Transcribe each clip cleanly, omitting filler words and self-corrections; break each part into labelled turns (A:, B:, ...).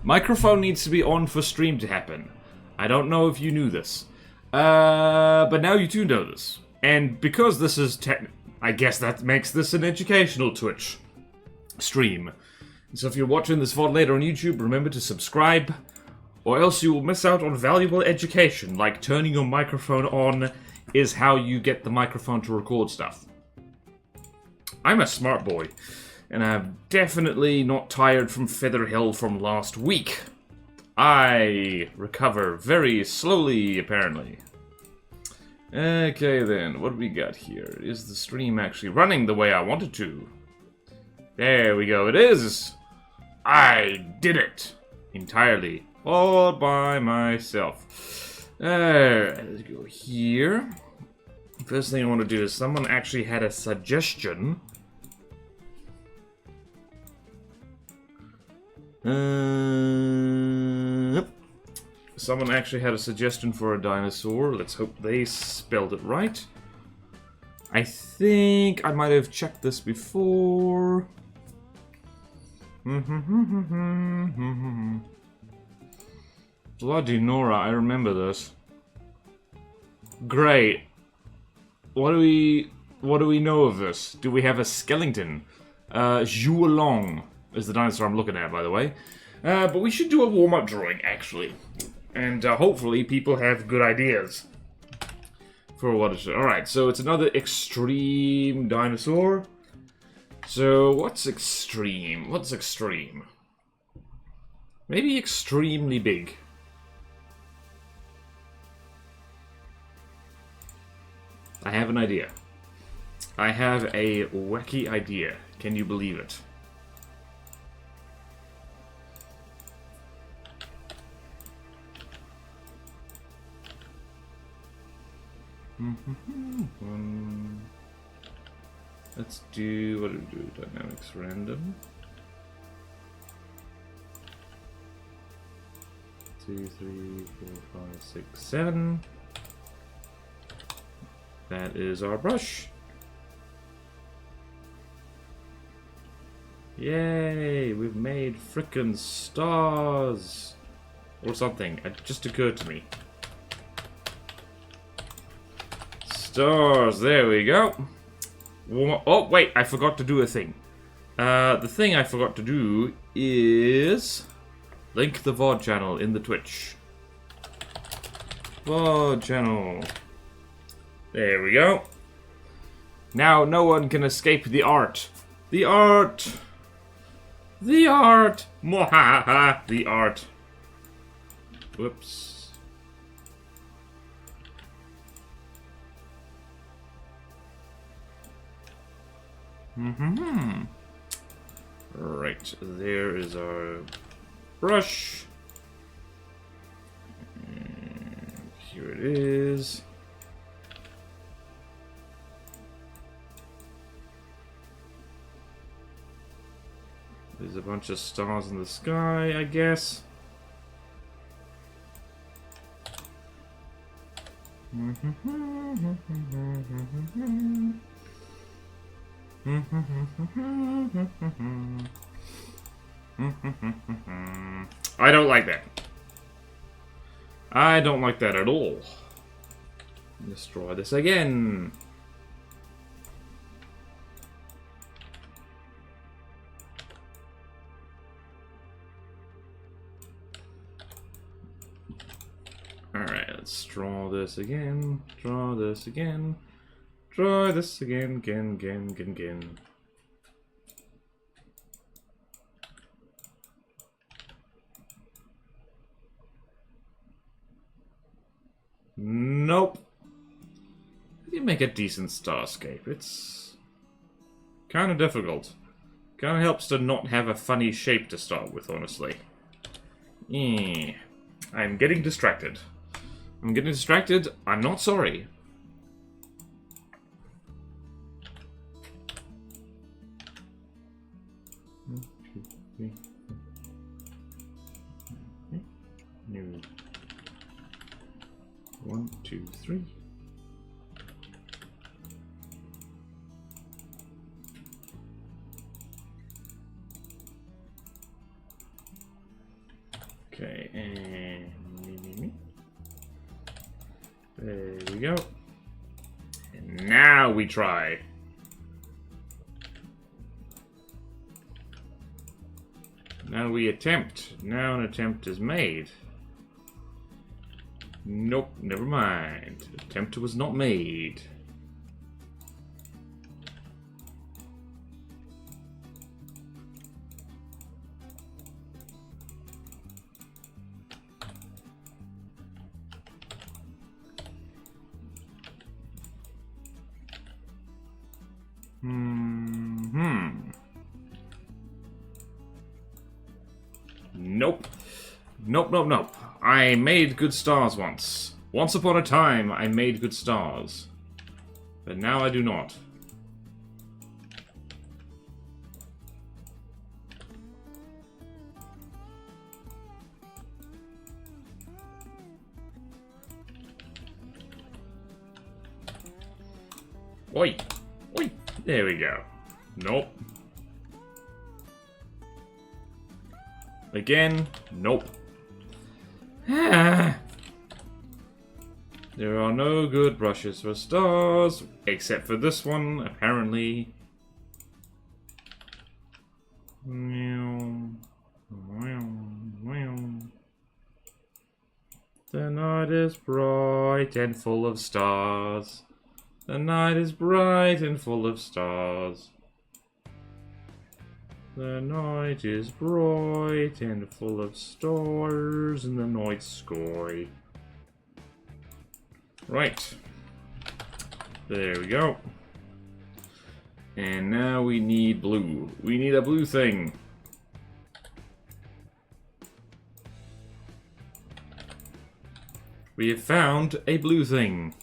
A: Microphone needs to be on for stream to happen. I don't know if you knew this. But now you do know this. And because this is I guess that makes this an educational Twitch stream. So if you're watching this VOD later on YouTube, remember to subscribe, or else you will miss out on valuable education, like turning your microphone on is how you get the microphone to record stuff. I'm a smart boy, and I'm definitely not tired from Feather Hill from last week. I recover very slowly, apparently. Okay then, what do we got here? Is the stream actually running the way I wanted to? There we go, it is! I did it! Entirely. All by myself. Let's go here. First thing I want to do is someone actually had a suggestion. Someone actually had a suggestion for a dinosaur. Let's hope they spelled it right. I think I might have checked this before. Bloody Nora, I remember this. Great. What do we know of this? Do we have a skeleton? Xunmenglong is the dinosaur I'm looking at, by the way. But we should do a warm-up drawing, actually. And hopefully people have good ideas for what it's... Alright, so it's another extreme dinosaur. So, what's extreme? What's extreme? Maybe extremely big. I have an idea. I have a wacky idea. Can you believe it? Let's do, what do we do? Dynamics random. 2, 3, 4, 5, 6, 7. That is our brush. Yay! We've made frickin' stars! Or something. It just occurred to me. Stars, there we go. Oh, wait, I forgot to do a thing. The thing I forgot to do is link the VOD channel in the Twitch. VOD channel. There we go. Now no one can escape the art. The art! The art! Mwahaha! The art. Whoops. Right, there is our brush. And here it is. There's a bunch of stars in the sky, I guess. I don't like that. I don't like that at all. Let's draw this again. Alright, let's draw this again. Draw this again. Draw this again, again. Nope. You make a decent starscape. It's kind of difficult. Kind of helps to not have a funny shape to start with, honestly. I'm getting distracted. I'm not sorry. New. 1, 2, 3. Okay, and there we go. And now we try. Now we attempt. Now an attempt is made. Nope, never mind. Attempt was not made. Nope. Nope, nope, nope. I made good stars once. Once upon a time, I made good stars. But now I do not. Oi! Oi! There we go. Nope. Again, nope. There are no good brushes for stars, except for this one, apparently. The night is bright and full of stars. The night is bright and full of stars. The night is bright and full of stars in the night sky. Right. There we go. And now we need blue. We need a blue thing. We have found a blue thing.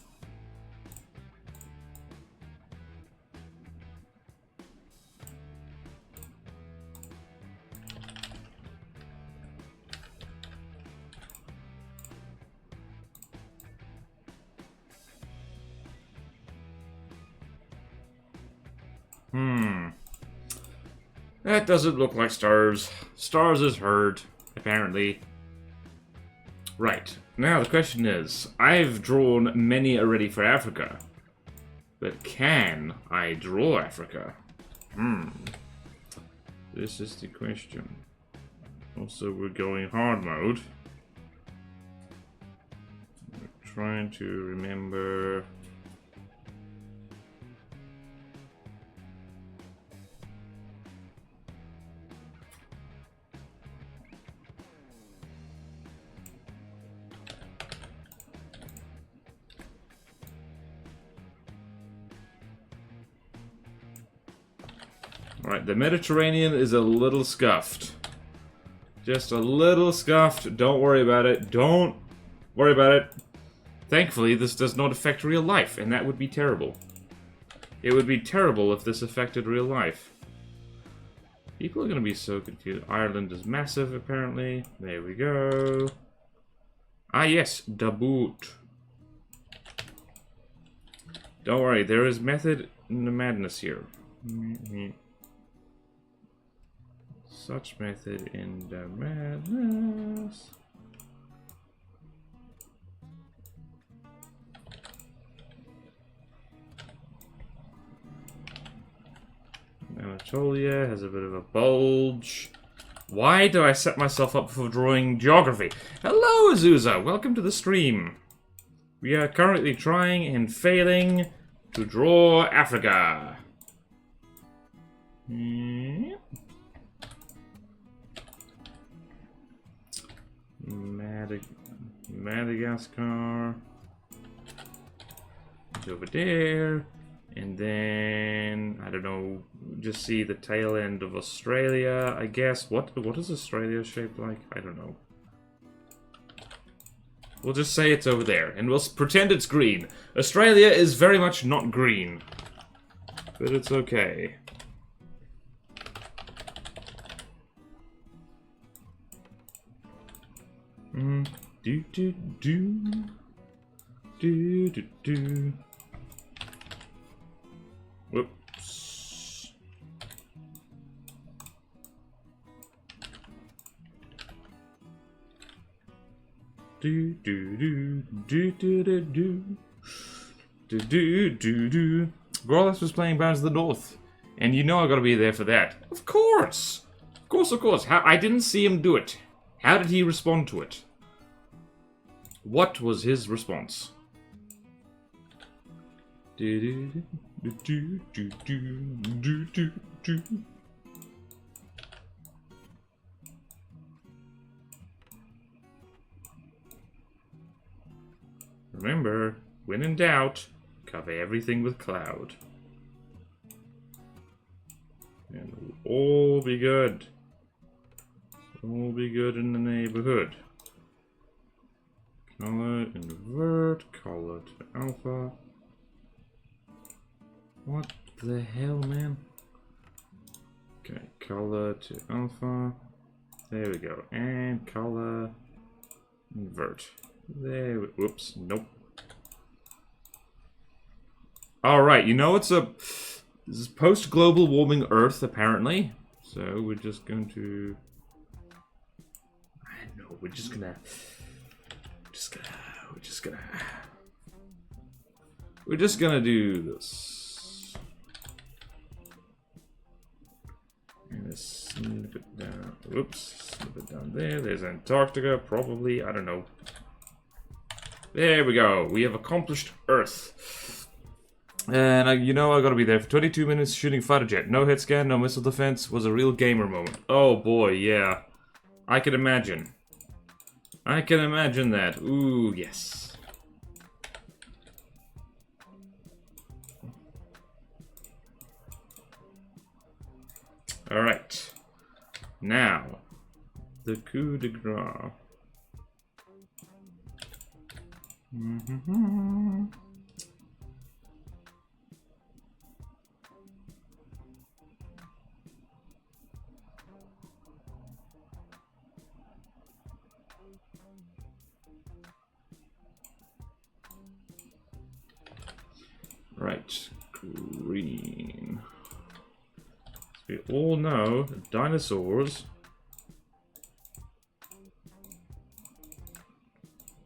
A: That doesn't look like stars. Stars is herd, apparently. Right. Now the question is, I've drawn many already for Africa. But can I draw Africa? This is the question. Also, we're going hard mode. We're trying to remember... Alright, the Mediterranean is a little scuffed. Just a little scuffed. Don't worry about it. Don't worry about it. Thankfully, this does not affect real life, and that would be terrible. It would be terrible if this affected real life. People are going to be so confused. Ireland is massive, apparently. There we go. Ah, yes. Daboot. Don't worry, there is method in the madness here. Such method in the madness. Anatolia has a bit of a bulge. Why do I set myself up for drawing geography? Hello, Azusa! Welcome to the stream. We are currently trying and failing to draw Africa. Madagascar. It's over there. And then, I don't know, just see the tail end of Australia, I guess. What is Australia shaped like? I don't know. We'll just say it's over there, and we'll pretend it's green. Australia is very much not green. But it's okay. Do do do. Do do do. Whoops. Do do do do do do do do do do do. Rolex was playing Bounds of the North, and you know I gotta be there for that. Of course, of course. How I didn't see him do it. How did he respond to it? What was his response? Do do do do do do do do. Remember, when in doubt, cover everything with cloud. And it'll all be good. All be good in the neighborhood. Color, invert, color to alpha. What the hell, man? Okay, color to alpha. There we go. And color, invert. There, whoops, nope. Alright, you know this is post-global warming Earth, apparently. So we're just going to... I know, we're just gonna do this. And snip it down. Whoops, snip it down there. There's Antarctica, probably, I don't know. There we go. We have accomplished Earth. And you know I gotta be there for 22 minutes shooting fighter jet. No hit scan, no missile defense. Was a real gamer moment. Oh boy, yeah. I can imagine. I can imagine that. Ooh, yes. Alright. Now, the coup de grace. Right, green. We all know dinosaurs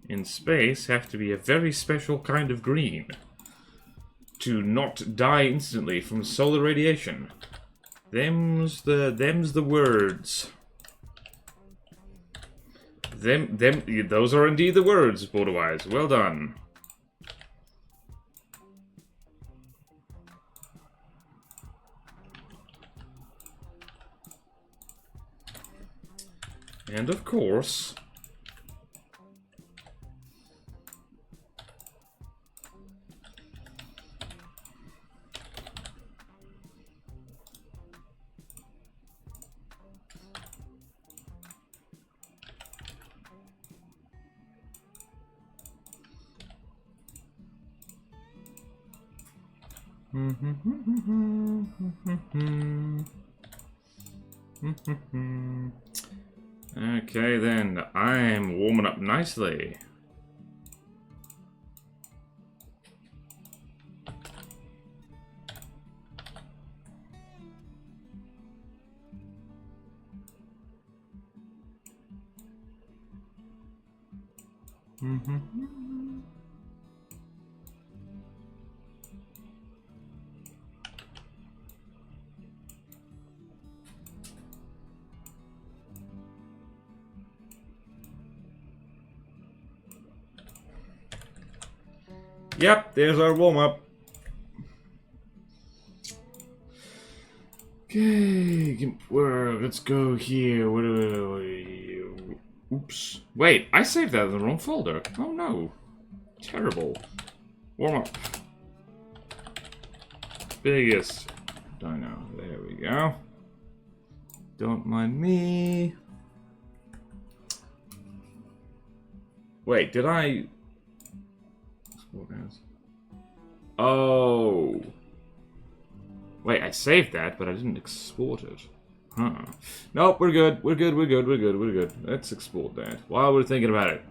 A: in space have to be a very special kind of green to not die instantly from solar radiation. Them's the words. Those are indeed the words, Borderwise. Well done. And of course, okay then, I'm warming up nicely. Yep, there's our warm-up. Okay, let's go here. Oops. Wait, I saved that in the wrong folder. Oh no. Terrible. Warm-up. Biggest dino. There we go. Don't mind me. Wait, did I... Oh. Wait, I saved that, but I didn't export it. Huh. Nope, we're good. We're good. Let's export that while we're thinking about it.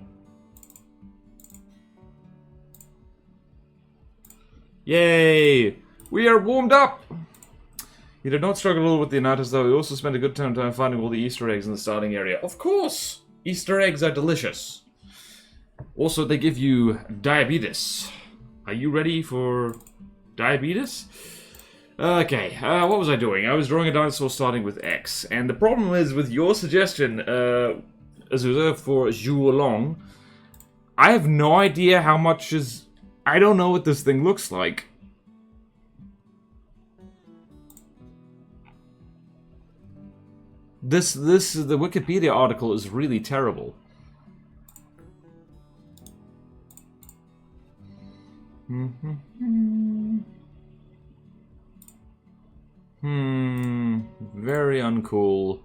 A: Yay! We are warmed up! You did not struggle at all with the Anatas, though. We also spent a good time finding all the Easter eggs in the starting area. Of course! Easter eggs are delicious. Also, they give you diabetes. Are you ready for diabetes? Okay, what was I doing? I was drawing a dinosaur starting with X. And the problem is with your suggestion, as reserved for Xunmenglong, I have no idea how much is... I don't know what this thing looks like. The Wikipedia article is really terrible. Very uncool.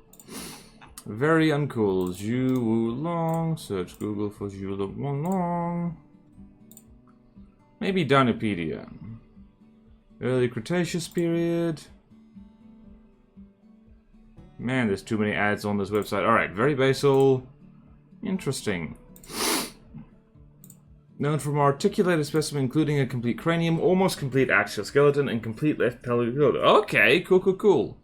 A: Very uncool. Xunmenglong. Search Google for Xunmenglong. Maybe Dinopedia. Early Cretaceous period. Man, there's too many ads on this website. Alright, very basal. Interesting. Known from articulated specimen including a complete cranium, almost complete axial skeleton, and complete left pelvic field. Okay, cool.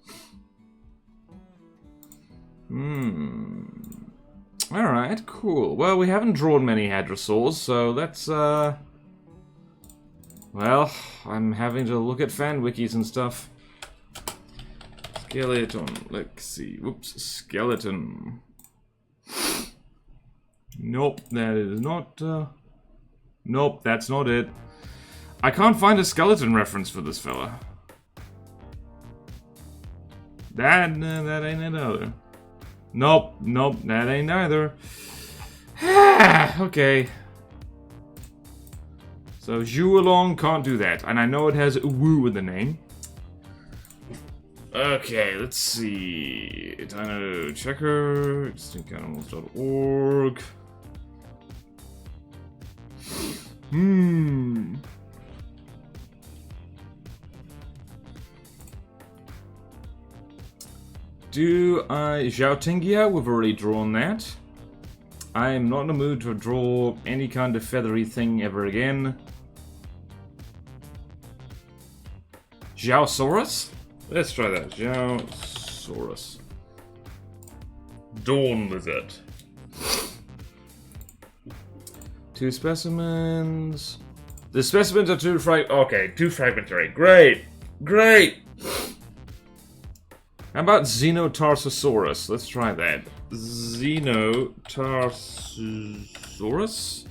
A: Alright, cool. Well, we haven't drawn many hadrosaurs, so let's, well, I'm having to look at fan wikis and stuff. Skeleton. Let's see. Whoops. Skeleton. Nope, that is not, nope, that's not it. I can't find a skeleton reference for this fella. That ain't it either. Nope, that ain't either. Okay. So, Xunmenglong can't do that. And I know it has woo in the name. Okay, let's see. Dino Checker, extinctanimals.org. Do I... Xiaotingia, we've already drawn that. I am not in the mood to draw any kind of feathery thing ever again. Xiaosaurus? Let's try that. Xiaosaurus. Dawn Lizard. 2 specimens. The specimens are too fragmentary. Great! How about Xenotarsosaurus? Let's try that. Xenotarsosaurus?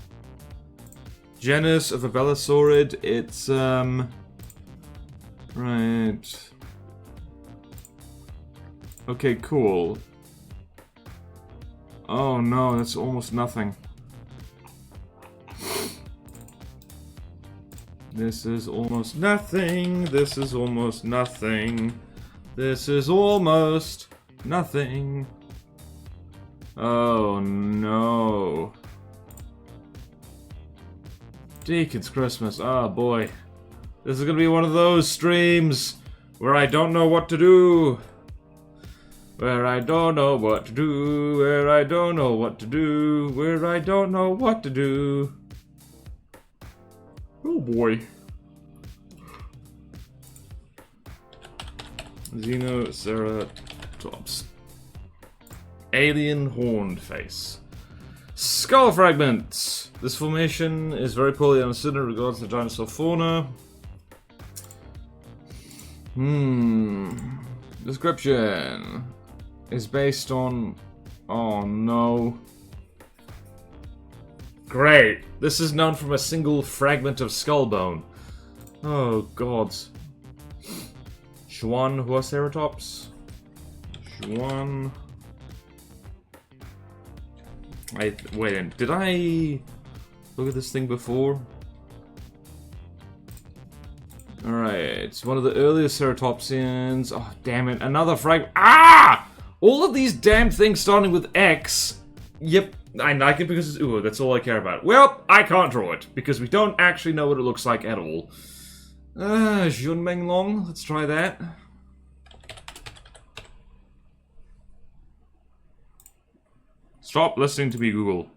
A: Genus of a belosaurid. It's, right. Okay, cool. Oh no, that's almost nothing. This is almost nothing. This is almost nothing. This is almost nothing. Oh no. Deacon's Christmas. Oh boy. This is gonna be one of those streams where I don't know what to do. Where I don't know what to do. Where I don't know what to do. Where I don't know what to do. Oh boy. Xenoceratops. Alien horned face. Skull fragments. This formation is very poorly understood in regards to dinosaur fauna. Description is based on... Oh no. Great. This is known from a single fragment of skull bone. Oh god. Schwann-Huaceratops. Schwann... Wait, did I look at this thing before? Alright, it's one of the earliest ceratopsians. Oh, damn it, another fragment. Ah! All of these damn things starting with X. Yep, I like it because it's ooh, that's all I care about. Well, I can't draw it, because we don't actually know what it looks like at all. Xunmenglong, let's try that. Stop listening to me, Google.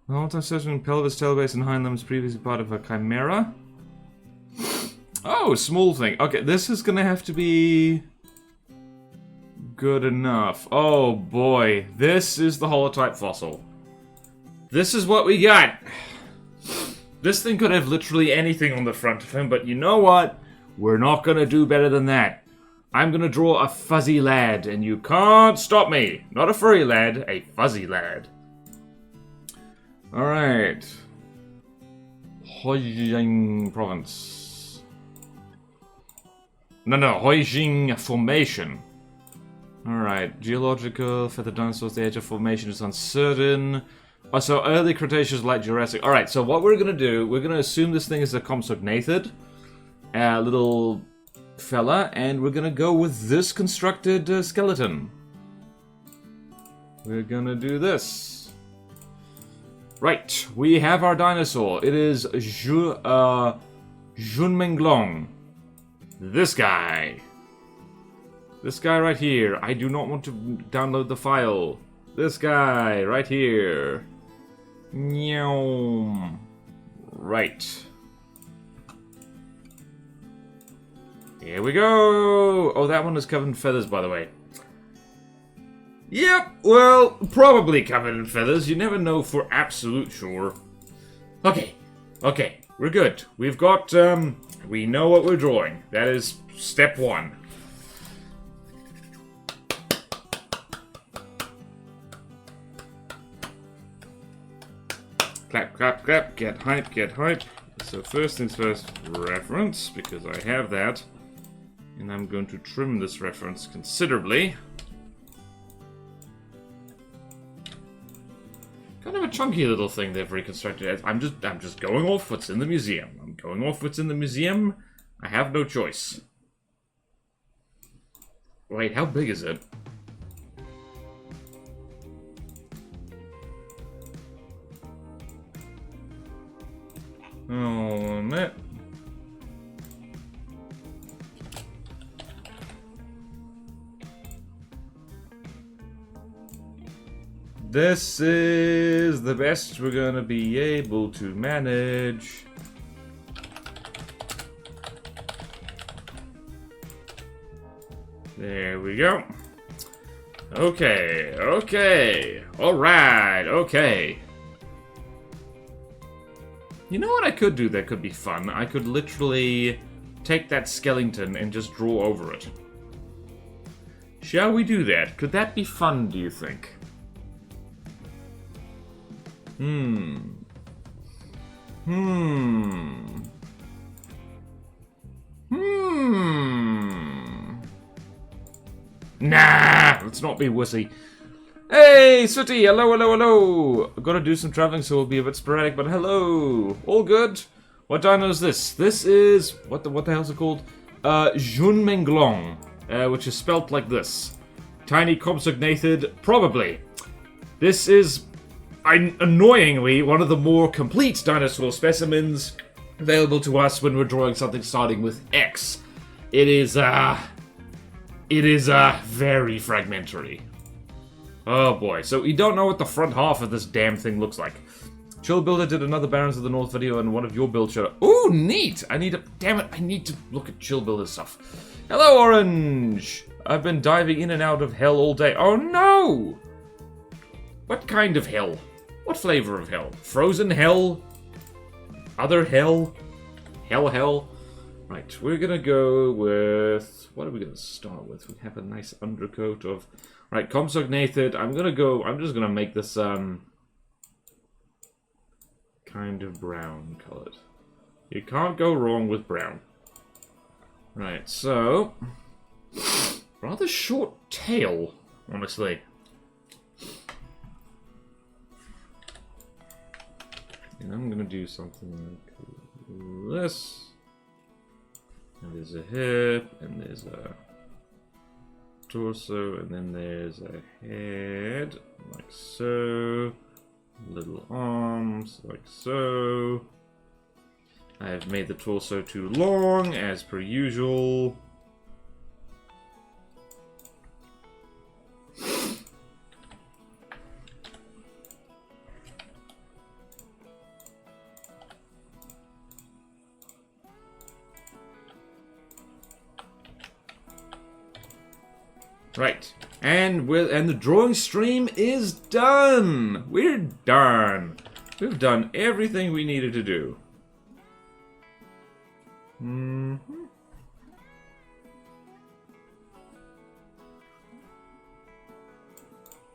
A: The multi-session pelvis, tail base, and hind limbs previously part of a chimera. Oh, small thing. Okay, this is gonna have to be good enough. Oh boy, this is the holotype fossil. This is what we got. This thing could have literally anything on the front of him, but you know what? We're not gonna do better than that. I'm gonna draw a fuzzy lad, and you can't stop me. Not a furry lad, a fuzzy lad. Alright. Haugen province. No, Haugen formation. Alright, geological, feather dinosaurs, the age of formation is uncertain. Oh, so early Cretaceous, late Jurassic. Alright, so what we're gonna do, we're gonna assume this thing is a compsognathid. Little fella, and we're gonna go with this constructed skeleton. We're gonna do this. Right, we have our dinosaur. It is Xunmenglong. This guy. This guy right here. I do not want to download the file. This guy right here. Meow. Right. Here we go! Oh, that one is covered in feathers, by the way. Yep, well, probably covered in feathers. You never know for absolute sure. Okay, we're good. We've got, we know what we're drawing. That is step one. Clap, clap, clap, get hype, get hype. So first things first, reference, because I have that. And I'm going to trim this reference considerably. Kind of a chunky little thing they've reconstructed. I'm just going off what's in the museum. I'm going off what's in the museum. I have no choice. Wait, how big is it? Oh, man. This is the best we're gonna be able to manage. There we go. Okay, alright, okay. You know what I could do that could be fun? I could literally take that skeleton and just draw over it. Shall we do that? Could that be fun, do you think? Nah, let's not be wussy. Hey, Sooty, hello. I've got to do some traveling, so we'll be a bit sporadic, but hello. All good. What dino is this? This is, what the hell's it called? Xunmenglong, which is spelt like this. Tiny compsognathid, probably. This is, annoyingly, one of the more complete dinosaur specimens available to us when we're drawing something starting with X. It is very fragmentary. Oh boy, so you don't know what the front half of this damn thing looks like. Chill Builder did another Barons of the North video and one of your builds showed up. Ooh, neat! I need to look at Chill Builder stuff. Hello, Orange! I've been diving in and out of hell all day. Oh no! What kind of hell? What flavor of hell? Frozen hell? Other hell? Hell? Right, we're gonna go with... What are we gonna start with? We have a nice undercoat of... Right, compsognathid. I'm just gonna make this, kind of brown colored. You can't go wrong with brown. Right, so... Rather short tail, honestly. And I'm gonna do something like this. And there's a hip, and there's a torso, and then there's a head, like so. Little arms, like so. I have made the torso too long, as per usual. Right. And the drawing stream is done! We're done. We've done everything we needed to do.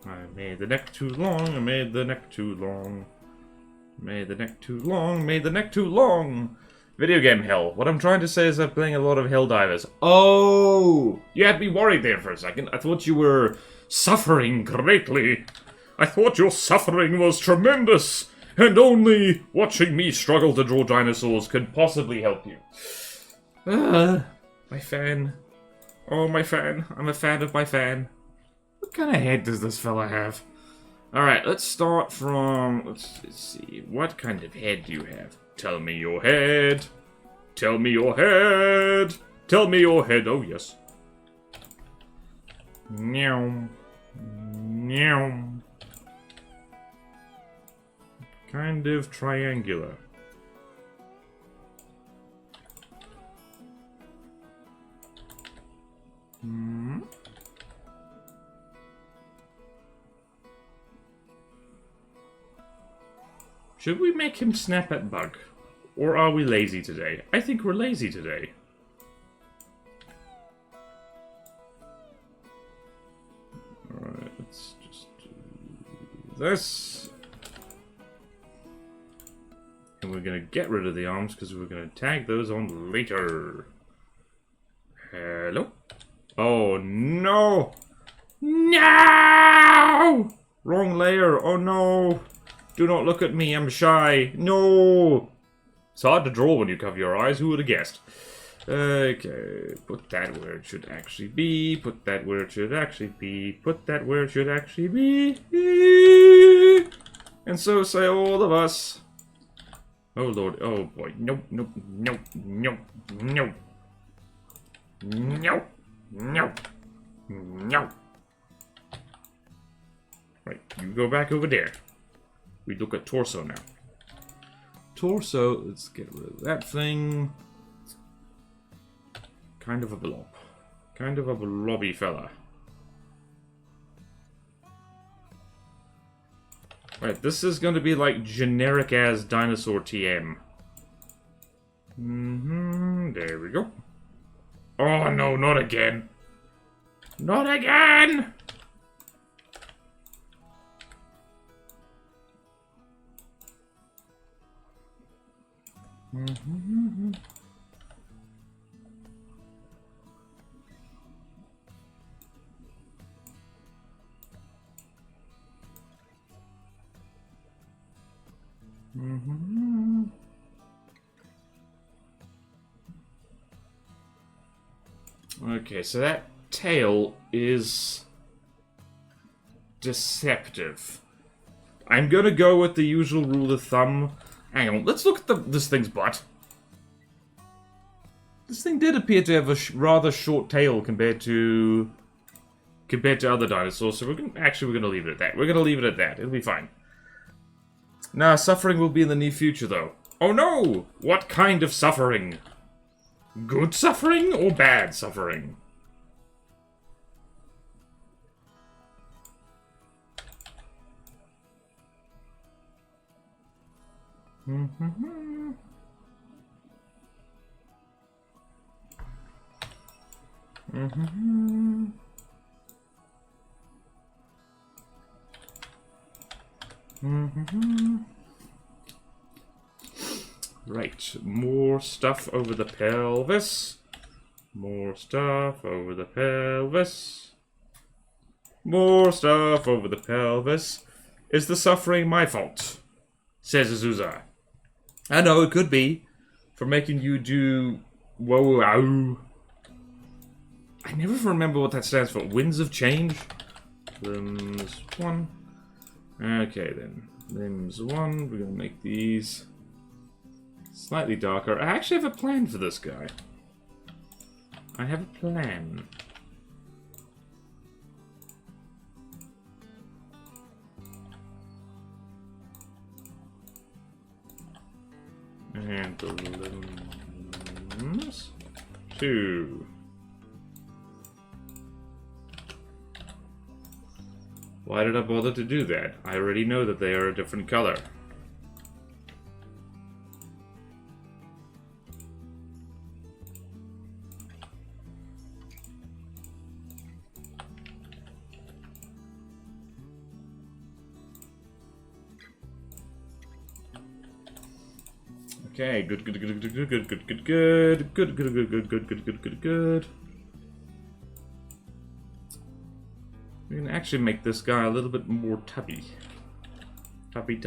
A: I made the neck too long, I made the neck too long. Made the neck too long, made the neck too long. Video game hell. What I'm trying to say is I'm playing a lot of Helldivers. Oh! You had me worried there for a second. I thought you were suffering greatly. I thought your suffering was tremendous. And only watching me struggle to draw dinosaurs could possibly help you. My fan. Oh, my fan. I'm a fan of my fan. What kind of head does this fella have? Alright, let's start from... Let's see. What kind of head do you have? Tell me your head. Tell me your head. Tell me your head. Oh, yes. Meow. Meow. Kind of triangular. Should we make him snap at bug? Or are we lazy today? I think we're lazy today. Alright, let's just do this. And we're gonna get rid of the arms because we're gonna tag those on later. Hello? Oh no! No! Wrong layer, oh no! Do not look at me, I'm shy. No! It's hard to draw when you cover your eyes, who would have guessed? Okay, put that where it should actually be, put that where it should actually be, put that where it should actually be. And so say all of us. Oh lord, oh boy, nope, nope, nope, nope, nope. Nope, nope, nope. Right, you go back over there. We look at torso now. Torso, let's get rid of that thing. Kind of a blob. Kind of a blobby fella. Right, this is going to be like generic as Dinosaur TM. There we go. Oh no, not again. Not again! Okay, so that tail is deceptive. I'm gonna go with the usual rule of thumb. Hang on, let's look at this thing's butt. This thing did appear to have a rather short tail compared to other dinosaurs, so we're gonna leave it at that. We're gonna leave it at that. It'll be fine. Nah, suffering will be in the near future, though. Oh no! What kind of suffering? Good suffering or bad suffering? Right, more stuff over the pelvis. More stuff over the pelvis. More stuff over the pelvis. Is the suffering my fault? Says Azusa. I know, it could be. For making you do... Whoa, ow. I never remember what that stands for. Winds of change? Limbs 1. Okay, then. Limbs 1. We're gonna make these slightly darker. I actually have a plan for this guy. I have a plan. And the limbs 2. Why did I bother to do that? I already know that they are a different color. Okay, good. We can actually make this guy a little bit more tubby. Tubby.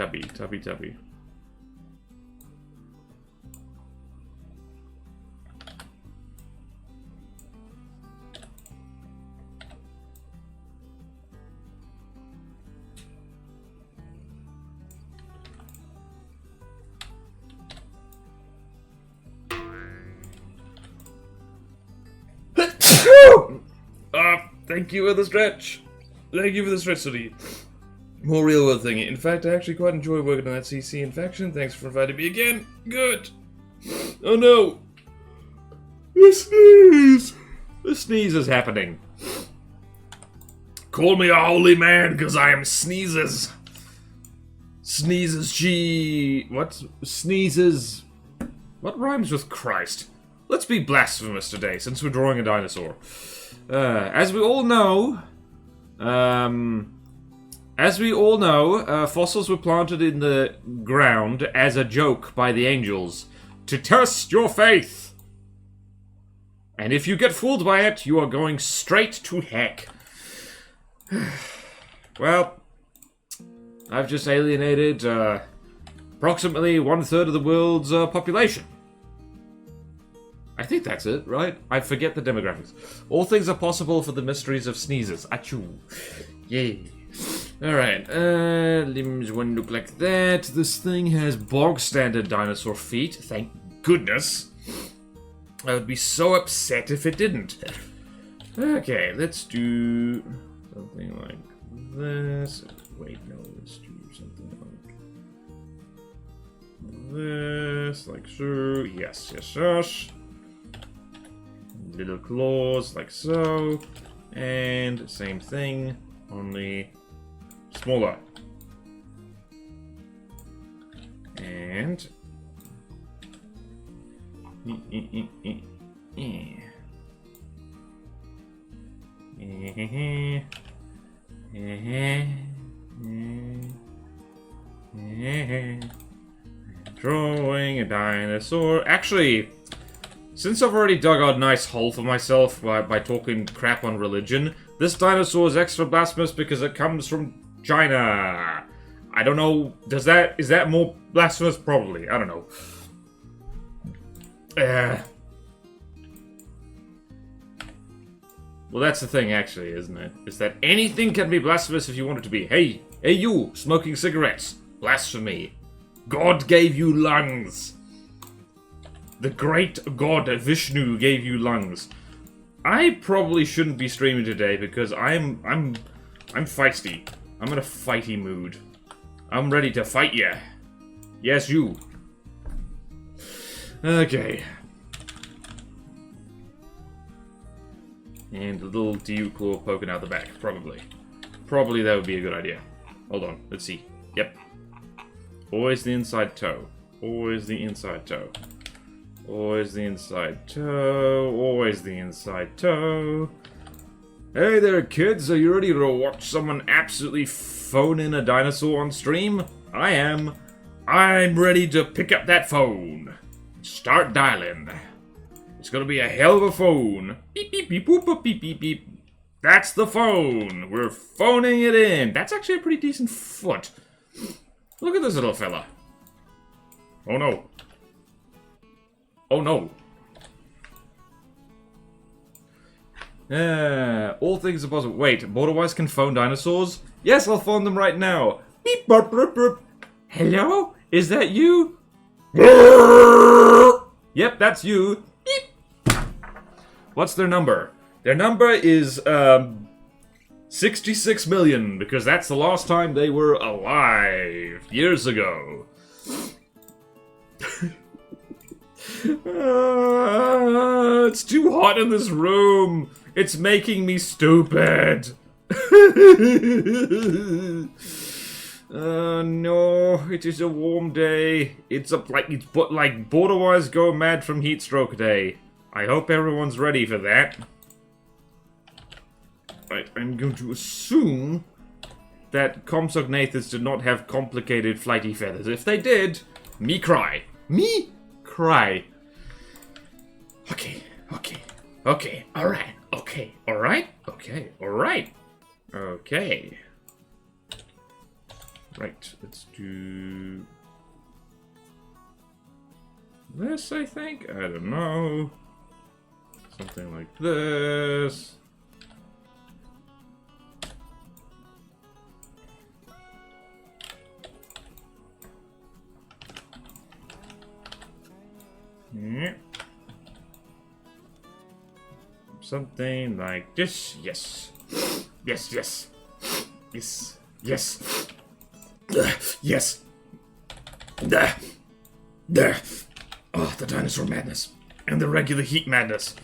A: Thank you for the stretch. Thank you for the stretch, Sooty. More real world thing. In fact, I actually quite enjoy working on that CC infection. Thanks for inviting me again. Good. Oh no. The sneeze. The sneeze is happening. Call me a holy man, because I am sneezes. Sneezes she... What? Sneezes... What rhymes with Christ? Let's be blasphemous today, since we're drawing a dinosaur. As we all know, fossils were planted in the ground as a joke by the angels to test your faith. And if you get fooled by it, you are going straight to heck. Well, I've just alienated approximately 1/3 of the world's population. I think that's it, right? I forget the demographics. All things are possible for the mysteries of sneezes. Achoo. Yay. Alright, limbs wouldn't look like that. This thing has bog standard dinosaur feet. Thank goodness. I would be so upset if it didn't. Okay, let's do something like this. Wait, no, let's do something like this. Like so. Yes. Little claws, like so. And same thing, only smaller. And... Drawing a dinosaur. Actually, since I've already dug out a nice hole for myself by talking crap on religion, this dinosaur is extra blasphemous because it comes from China. I don't know, is that more blasphemous? Probably, I don't know. Well, that's the thing, actually, isn't it? Is that anything can be blasphemous if you want it to be. Hey you, smoking cigarettes. Blasphemy. God gave you lungs. The great god Vishnu gave you lungs. I probably shouldn't be streaming today because I'm feisty. I'm in a fighty mood. I'm ready to fight ya. Yes, you. Okay. And a little DU claw poking out the back, probably. Probably that would be a good idea. Hold on, let's see. Yep. Always the inside toe. Always the inside toe. Always the inside toe. Always the inside toe. Hey there, kids. Are you ready to watch someone absolutely phone in a dinosaur on stream? I am. I'm ready to pick up that phone. Start dialing. It's gonna be a hell of a phone. Beep, beep, beep, boop, boop, beep, beep, beep. That's the phone. We're phoning it in. That's actually a pretty decent foot. Look at this little fella. Oh no. Oh no. All things are possible. Wait, Borderwise can phone dinosaurs? Yes, I'll phone them right now. Beep, burp, burp, burp. Hello? Is that you? Yep, that's you. Beep. What's their number? Their number is, 66 million, because that's the last time they were alive, years ago. It's too hot in this room. It's making me stupid. No, it is a warm day. It's like border-wise go mad from heat stroke day. I hope everyone's ready for that. Right, I'm going to assume that Compsognathus did not have complicated flighty feathers. If they did, me cry. Me cry. Okay, alright. Okay, alright. Okay. Right, let's do this, I think? I don't know. Something like this. Yeah. Something like this. Yes. Yes. There. Oh, the dinosaur madness. And the regular heat madness.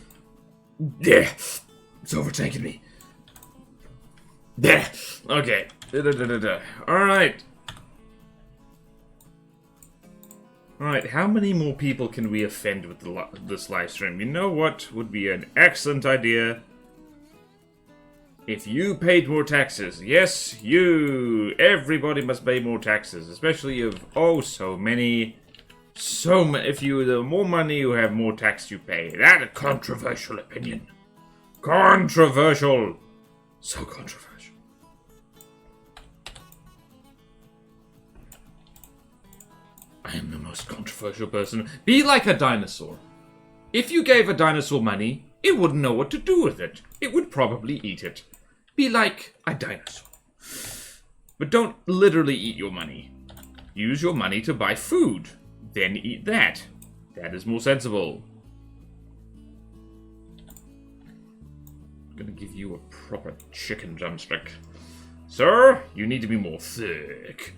A: There. It's overtaken me. There. Okay. Alright. Alright, how many more people can we offend with this live stream? You know what would be an excellent idea? If you paid more taxes. Yes, you. Everybody must pay more taxes. Especially of, so many. If you, the more money you have, more tax you pay. That's a controversial opinion. Controversial. So controversial. I am the most controversial person. Be like a dinosaur. If you gave a dinosaur money, it wouldn't know what to do with it. It would probably eat it. Be like a dinosaur. But don't literally eat your money. Use your money to buy food. Then eat that. That is more sensible. I'm gonna give you a proper chicken drumstick. Sir, you need to be more thick.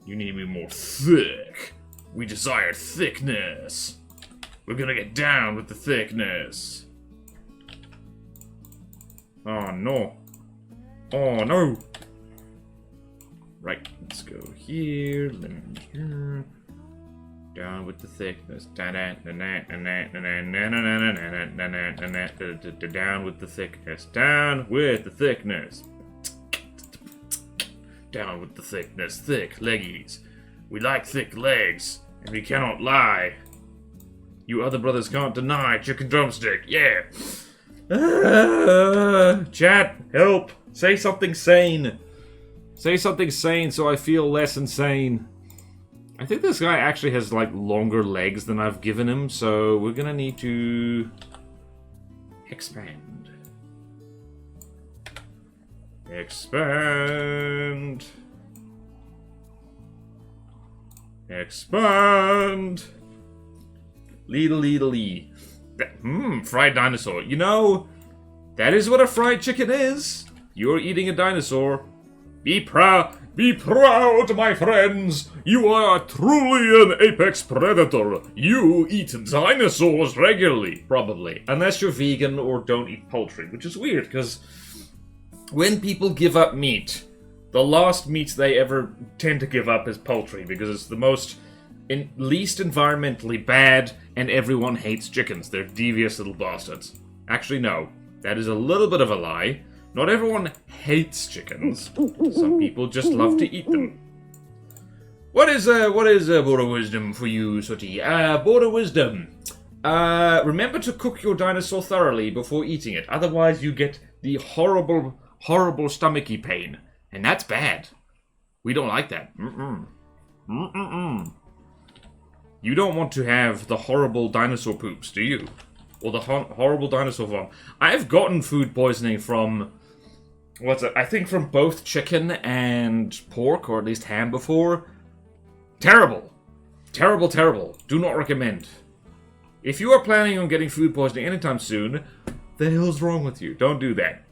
A: You need to be more thick. We desire thickness. We're gonna get down with the thickness. Oh no. Oh no. Right, let's go here. Down with the thickness. Down with the thickness. Down with the thickness. Down with the thickness. Thick leggies. We like thick legs, and we cannot lie. You other brothers can't deny chicken drumstick. Yeah. Chat, help. Say something sane. Say something sane so I feel less insane. I think this guy actually has, like, longer legs than I've given him, so we're gonna need to expand. Expand. Expand. Lee. Fried dinosaur. You know, that is what a fried chicken is. You're eating a dinosaur. Be proud, my friends. You are truly an apex predator. You eat dinosaurs regularly, probably. Unless you're vegan or don't eat poultry, which is weird, because when people give up meat, the last meat they ever tend to give up is poultry, because it's the least environmentally bad, and everyone hates chickens. They're devious little bastards. Actually, no. That is a little bit of a lie. Not everyone hates chickens. Some people just love to eat them. What is border wisdom for you, Sooty? Border wisdom. Remember to cook your dinosaur thoroughly before eating it. Otherwise, you get the horrible stomachy pain. And that's bad. We don't like that. You don't want to have the horrible dinosaur poops, do you? Or the horrible dinosaur vom. I've gotten food poisoning from... I think from both chicken and pork, or at least ham before. Terrible. Terrible. Do not recommend. If you are planning on getting food poisoning anytime soon, the hell's wrong with you? Don't do that.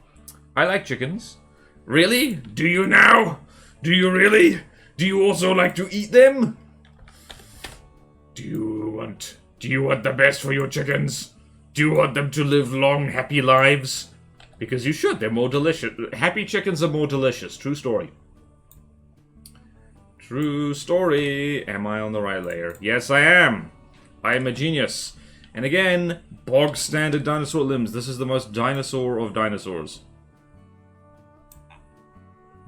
A: I like chickens. Really? Do you now? Do you really? Do you also like to eat them? Do you want the best for your chickens? Do you want them to live long, happy lives? Because you should. They're more delicious. Happy chickens are more delicious. True story. True story. Am I on the right layer? Yes, I am. I am a genius. And again, bog standard dinosaur limbs. This is the most dinosaur of dinosaurs.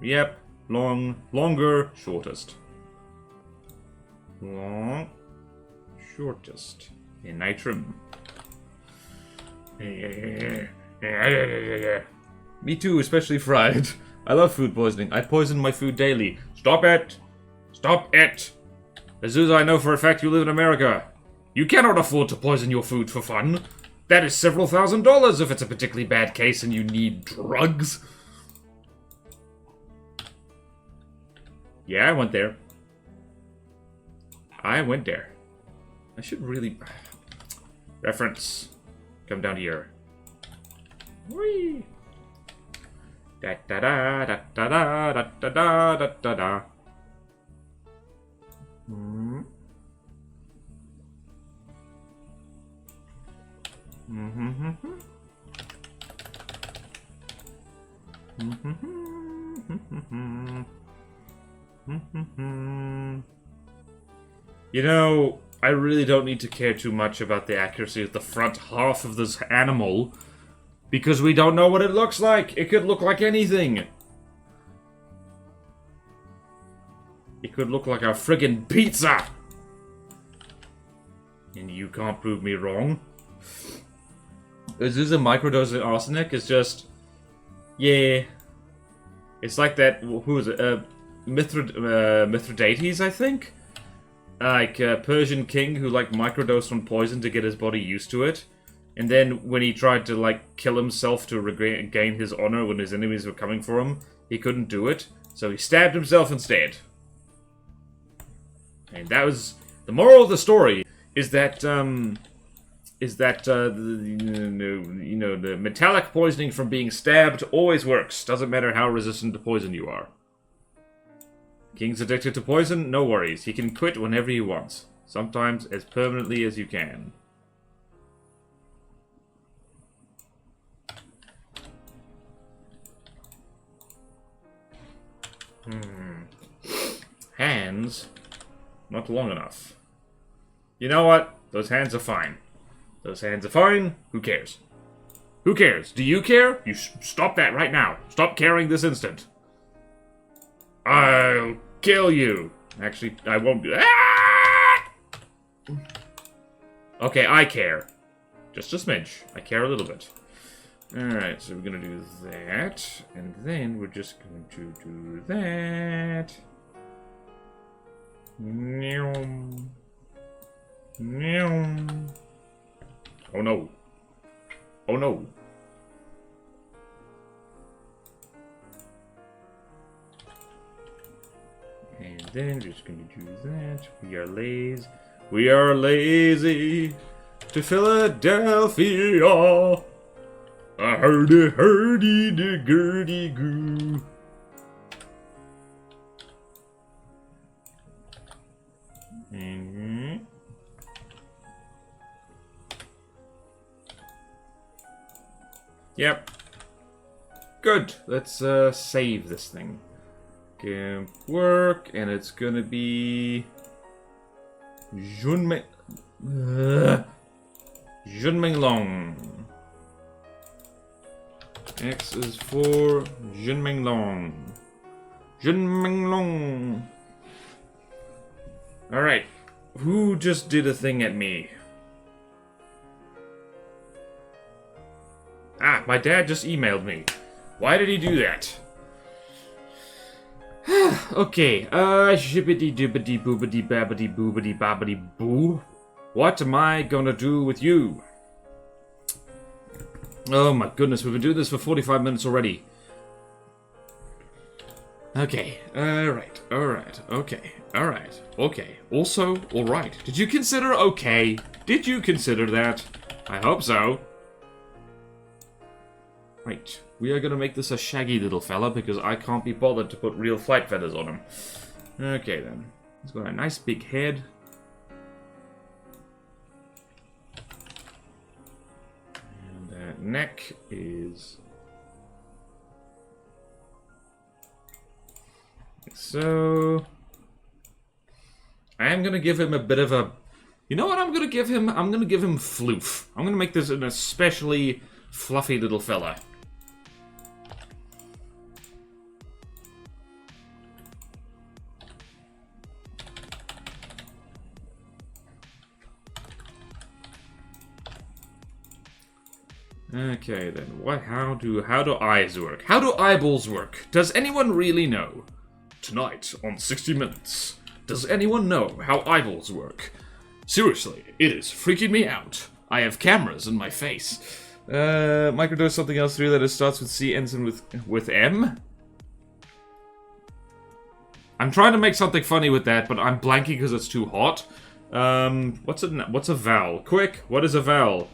A: Yep. Longer, shortest. Long, shortest. In X-Treme. Me too, especially fried. I love food poisoning. I poison my food daily. Stop it! Stop it! Azusa, I know for a fact you live in America. You cannot afford to poison your food for fun. That is several $1,000s if it's a particularly bad case and you need drugs. Yeah, I went there. I went there. I should really... Reference. Come down here. Whee! Da da da da da da da da da da da. You know, I really don't need to care too much about the accuracy of the front half of this animal, because we don't know what it looks like. It could look like anything. It could look like a friggin' pizza. And you can't prove me wrong. Azusa microdose of arsenic is just... Yeah. It's like that... Who is it? Mithridates, I think? Like a Persian king who like microdosed on poison to get his body used to it. And then when he tried to like kill himself to regain his honor when his enemies were coming for him, he couldn't do it. So he stabbed himself instead. And that was... The moral of the story is that, the metallic poisoning from being stabbed always works. Doesn't matter how resistant to poison you are. King's addicted to poison? No worries. He can quit whenever he wants. Sometimes as permanently as you can. Hands? Not long enough. You know what? Those hands are fine. Those hands are fine. Who cares? Who cares? Do you care? You stop that right now. Stop caring this instant. I'll kill you. Actually, I won't do that. Okay, I care. Just a smidge. I care a little bit. Alright, so we're gonna do that. And then we're just going to do that. Oh no. Oh no. And then we're just going to do that. We are lazy. We are lazy to Philadelphia. A hurdy-gurdy-goo. Yep. Good. Let's save this thing. Camp work, and it's gonna be Xunmenglong. X is for Xunmenglong. Xunmenglong. Alright. Who just did a thing at me? Ah, my dad just emailed me. Why did he do that? Okay, shibbity dibbity boobity babbity boobity bobbity boo. What am I gonna do with you? Oh my goodness, we've been doing this for 45 minutes already. Okay, alright, okay. Also, alright. Did you consider okay? Did you consider that? I hope so. Right, we are gonna make this a shaggy little fella because I can't be bothered to put real flight feathers on him. Okay then. He's got a nice big head. And that neck is so I am gonna give him a bit of a. You know what I'm gonna give him? I'm gonna give him floof. I'm gonna make this an especially fluffy little fella. Okay then, how do eyes work? How do eyeballs work? Does anyone really know? Tonight on 60 Minutes, does anyone know how eyeballs work? Seriously, it is freaking me out. I have cameras in my face. Microdose something else, 3 letters, starts with C, ends in with M? I'm trying to make something funny with that, but I'm blanking because it's too hot. What's a vowel? Quick, what is a vowel?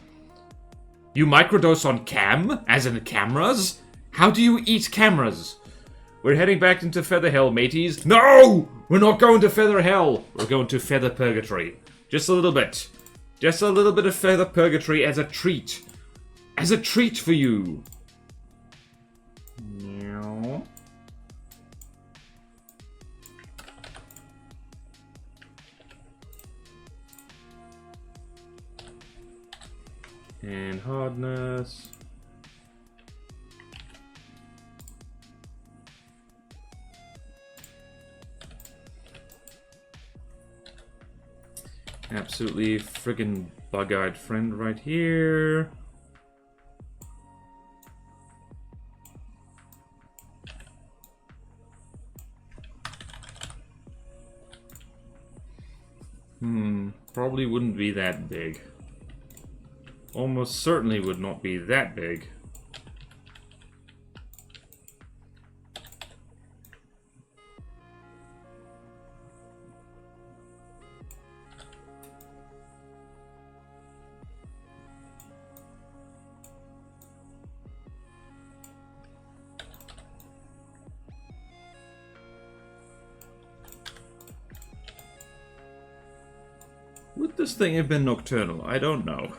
A: You microdose on cam? As in cameras? How do you eat cameras? We're heading back into Feather Hell, mateys. No! We're not going to Feather Hell! We're going to Feather Purgatory. Just a little bit. Just a little bit of Feather Purgatory as a treat. As a treat for you. Meow. And hardness. Absolutely friggin' bug-eyed friend right here. Probably wouldn't be that big. Almost certainly would not be that big. Would this thing have been nocturnal? I don't know.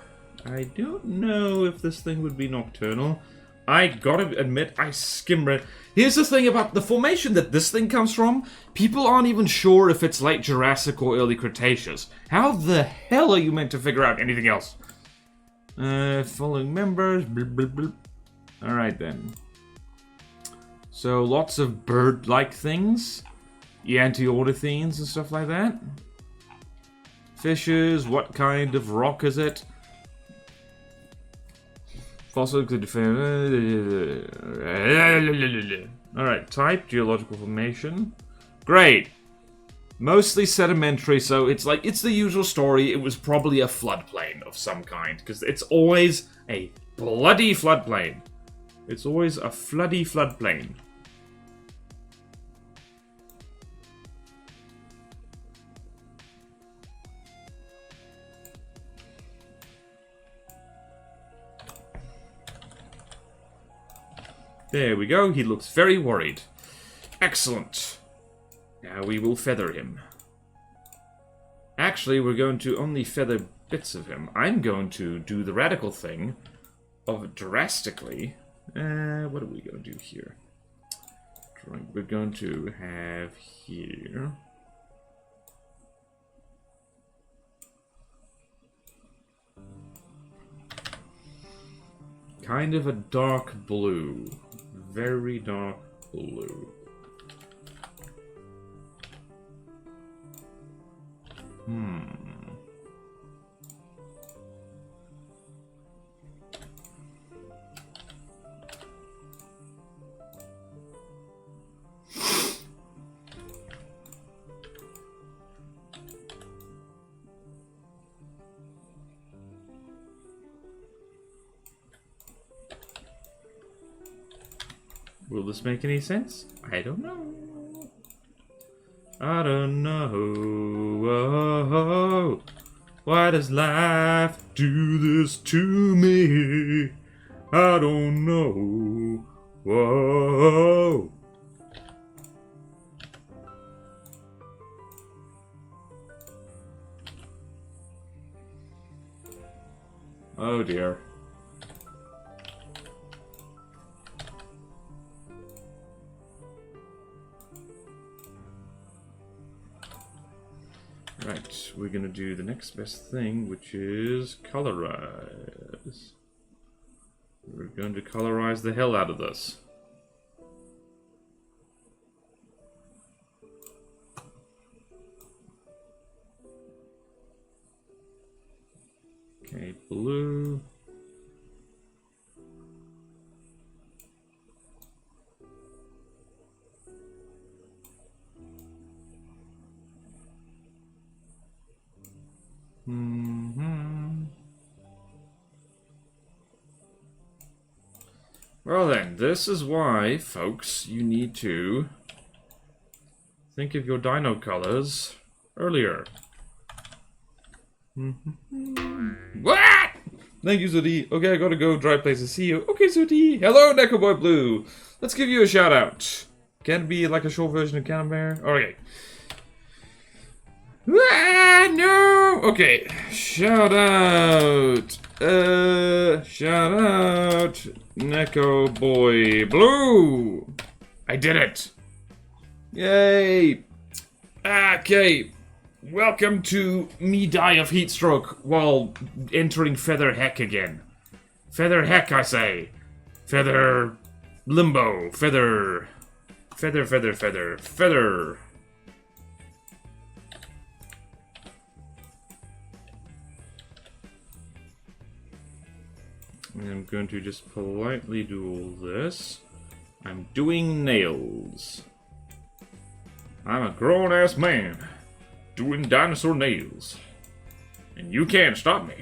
A: I don't know if this thing would be nocturnal. I gotta admit, I skimmed it. Here's the thing about the formation that this thing comes from. People aren't even sure if it's late Jurassic or early Cretaceous. How the hell are you meant to figure out anything else? Following members. Alright then. So lots of bird-like things. Eantiornithines and stuff like that. Fishes, what kind of rock is it? Fossil could Alright, type, geological formation. Great. Mostly sedimentary, so it's the usual story. It was probably a floodplain of some kind, because it's always a bloody floodplain. It's always a floody floodplain. There we go, he looks very worried. Excellent. Now we will feather him. Actually, we're going to only feather bits of him. I'm going to do the radical thing of drastically... what are we going to do here? We're going to have here... kind of a dark blue. Very dark blue. Will this make any sense? I don't know. I don't know. Oh, why does life do this to me? I don't know. Whoa. Oh dear. Right, we're gonna do the next best thing, which is colorize. We're going to colorize the hell out of this. Okay, blue. Well then, this is why, folks, you need to think of your dino colors earlier. What? Thank you, Zudi. Okay, I gotta go. Dry places. See you. Okay, Zudi. Hello, Neko Boy Blue. Let's give you a shout out. Can it be like a short version of Campfire? Okay. Ah, no. Okay. Shout out. Shout out. Neko Boy Blue. I did it. Yay. Okay. Welcome to me die of heat stroke while entering Feather Heck again. Feather Heck, I say. Feather Limbo. Feather. I'm going to just politely do all this. I'm doing nails. I'm a grown-ass man doing dinosaur nails. And you can't stop me.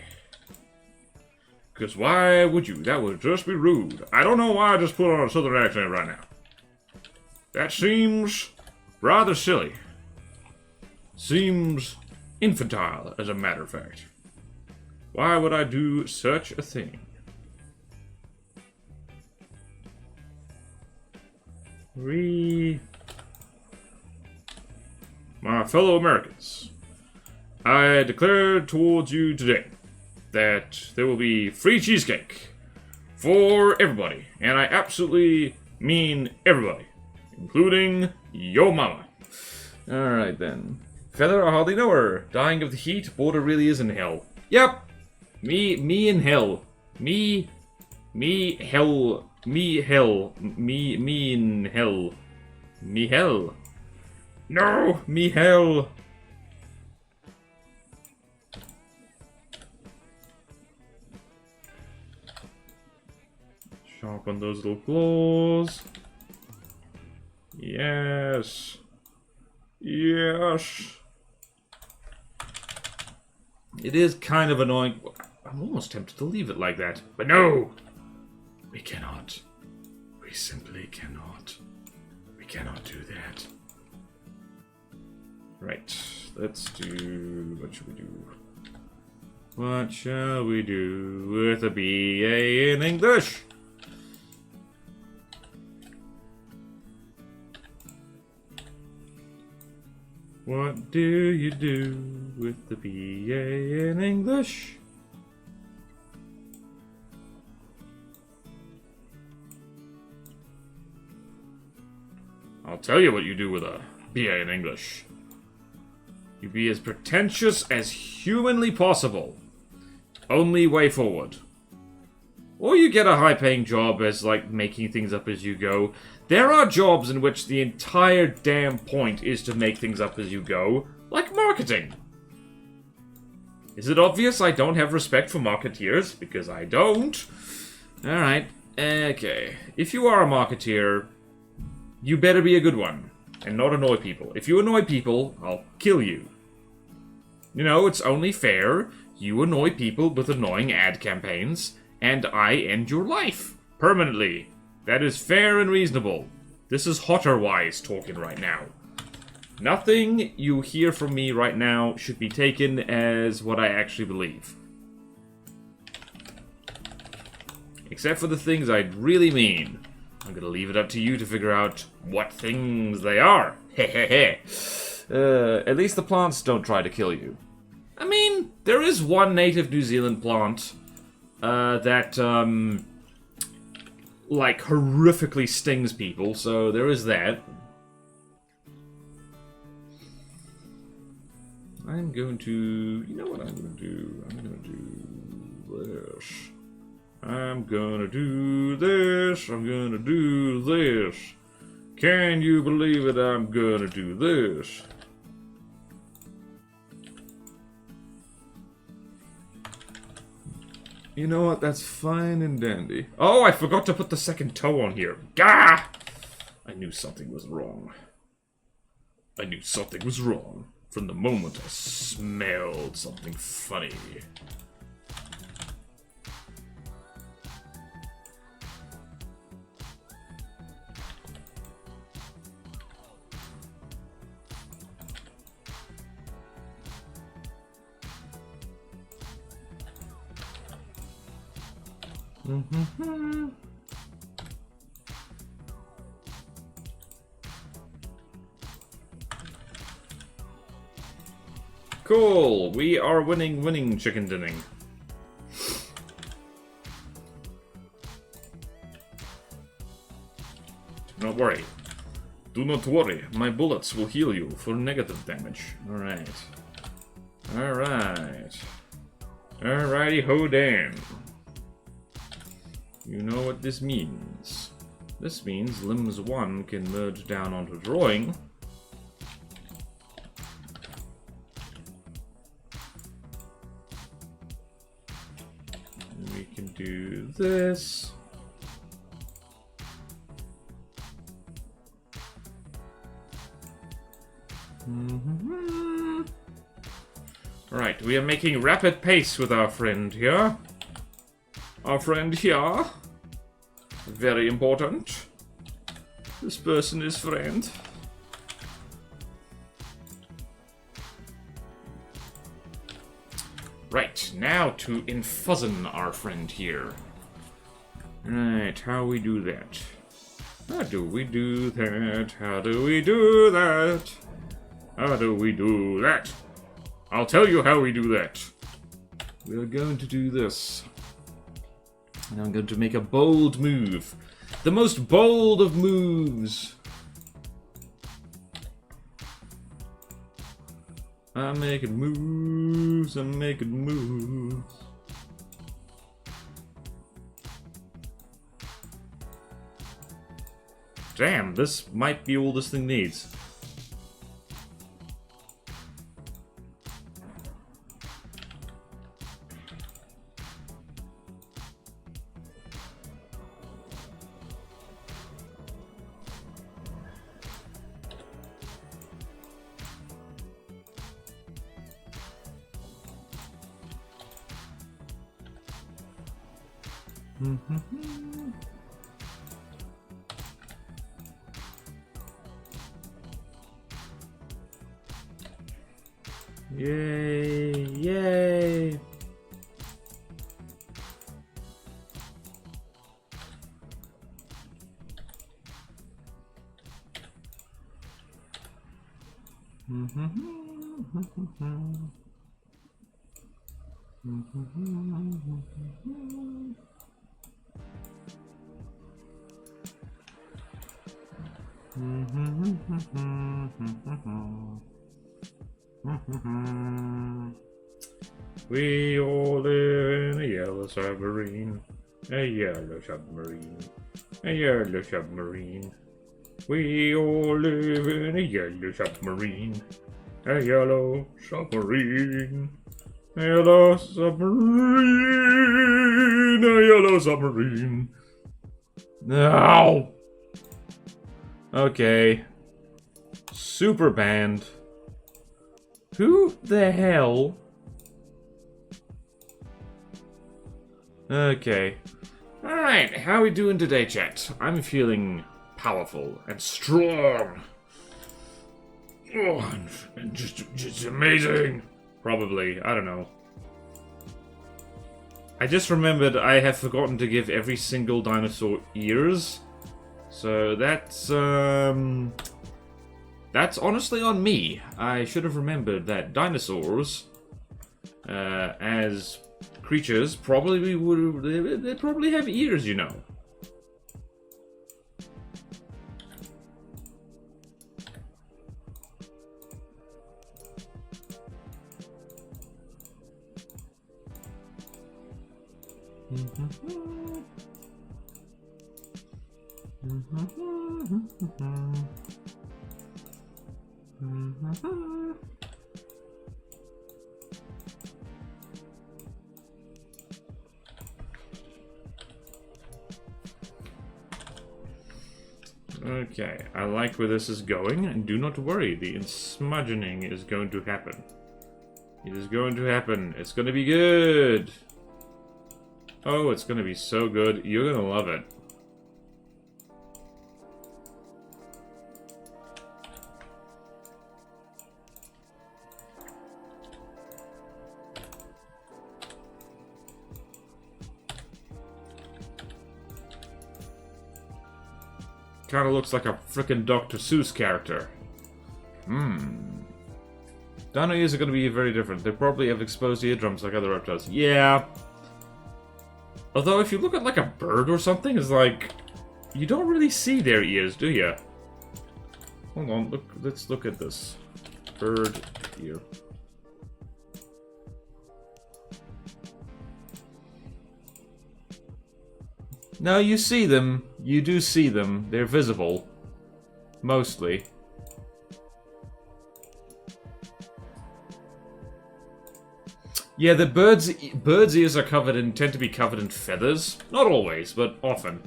A: Because why would you? That would just be rude. I don't know why I just put on a southern accent right now. That seems rather silly. Seems infantile, as a matter of fact. Why would I do such a thing? My fellow Americans, I declare towards you today that there will be free cheesecake for everybody, and I absolutely mean everybody, including your mama. Alright then. Feather, I hardly know her. Dying of the heat, border really is in hell. Yep. Me in hell. Me hell. Me hell. Me in hell. Me hell. No! Me hell! Sharpen those little claws. Yes. Yes. It is kind of annoying. I'm almost tempted to leave it like that. But no! We cannot. We simply cannot. We cannot do that. Right. Let's do... What should we do? What shall we do with a BA in English? What do you do with the BA in English? I'll tell you what you do with a BA in English. You be as pretentious as humanly possible. Only way forward. Or you get a high-paying job as, like, making things up as you go. There are jobs in which the entire damn point is to make things up as you go, like marketing. Is it obvious I don't have respect for marketeers? Because I don't. Alright, okay. If you are a marketeer, you better be a good one, and not annoy people. If you annoy people, I'll kill you. You know, it's only fair. You annoy people with annoying ad campaigns, and I end your life. Permanently. That is fair and reasonable. This is Hotterwise talking right now. Nothing you hear from me right now should be taken as what I actually believe. Except for the things I really mean. I'm gonna leave it up to you to figure out what things they are. Hehehe. At least the plants don't try to kill you. I mean, there is one native New Zealand plant that, like, horrifically stings people, so there is that. I'm going to... You know what I'm going to do? I'm going to do this. I'm going to do this. I'm going to do this. Can you believe it? I'm going to do this. You know what? That's fine and dandy. Oh, I forgot to put the second toe on here. Gah! I knew something was wrong. I knew something was wrong from the moment I smelled something funny. Cool, we are winning chicken dinning. Do not worry. Do not worry, my bullets will heal you for negative damage. Alright. Alright. Alrighty, Haugen. You know what this means. This means limbs 1 can merge down onto drawing. And we can do this. Right, we are making rapid pace with our friend here. Our friend here. Very important. This person is friend. Right, now to infuzzen our friend here. Right, how we do that? How do we do that? How do we do that? How do we do that? I'll tell you how we do that. We're going to do this. And I'm going to make a bold move. The most bold of moves. I'm making moves. I'm making moves. Damn, this might be all this thing needs. Yay! Yay! We all live in a yellow submarine, a yellow submarine, a yellow submarine. We all live in a yellow submarine, a yellow submarine, a yellow submarine, a yellow submarine. No. Okay. Super band. Who the hell? Okay. Alright, how we doing today, chat? I'm feeling powerful and strong. Oh, and just amazing. Probably, I don't know. I just remembered I have forgotten to give every single dinosaur ears. So that's honestly on me. I should have remembered that dinosaurs, as creatures, probably they probably have ears, you know. Okay, I like where this is going, and do not worry, the insmudgeoning is going to happen. It is going to happen. It's going to be good. Oh, it's going to be so good. You're going to love it. Kind of looks like a frickin' Dr. Seuss character. Dino ears are going to be very different. They probably have exposed eardrums like other reptiles. Yeah. Although if you look at like a bird or something, it's like... You don't really see their ears, do you? Hold on, let's look at this. Bird ear. No, you see them. You do see them. They're visible. Mostly. Yeah, the bird's ears are tend to be covered in feathers. Not always, but often.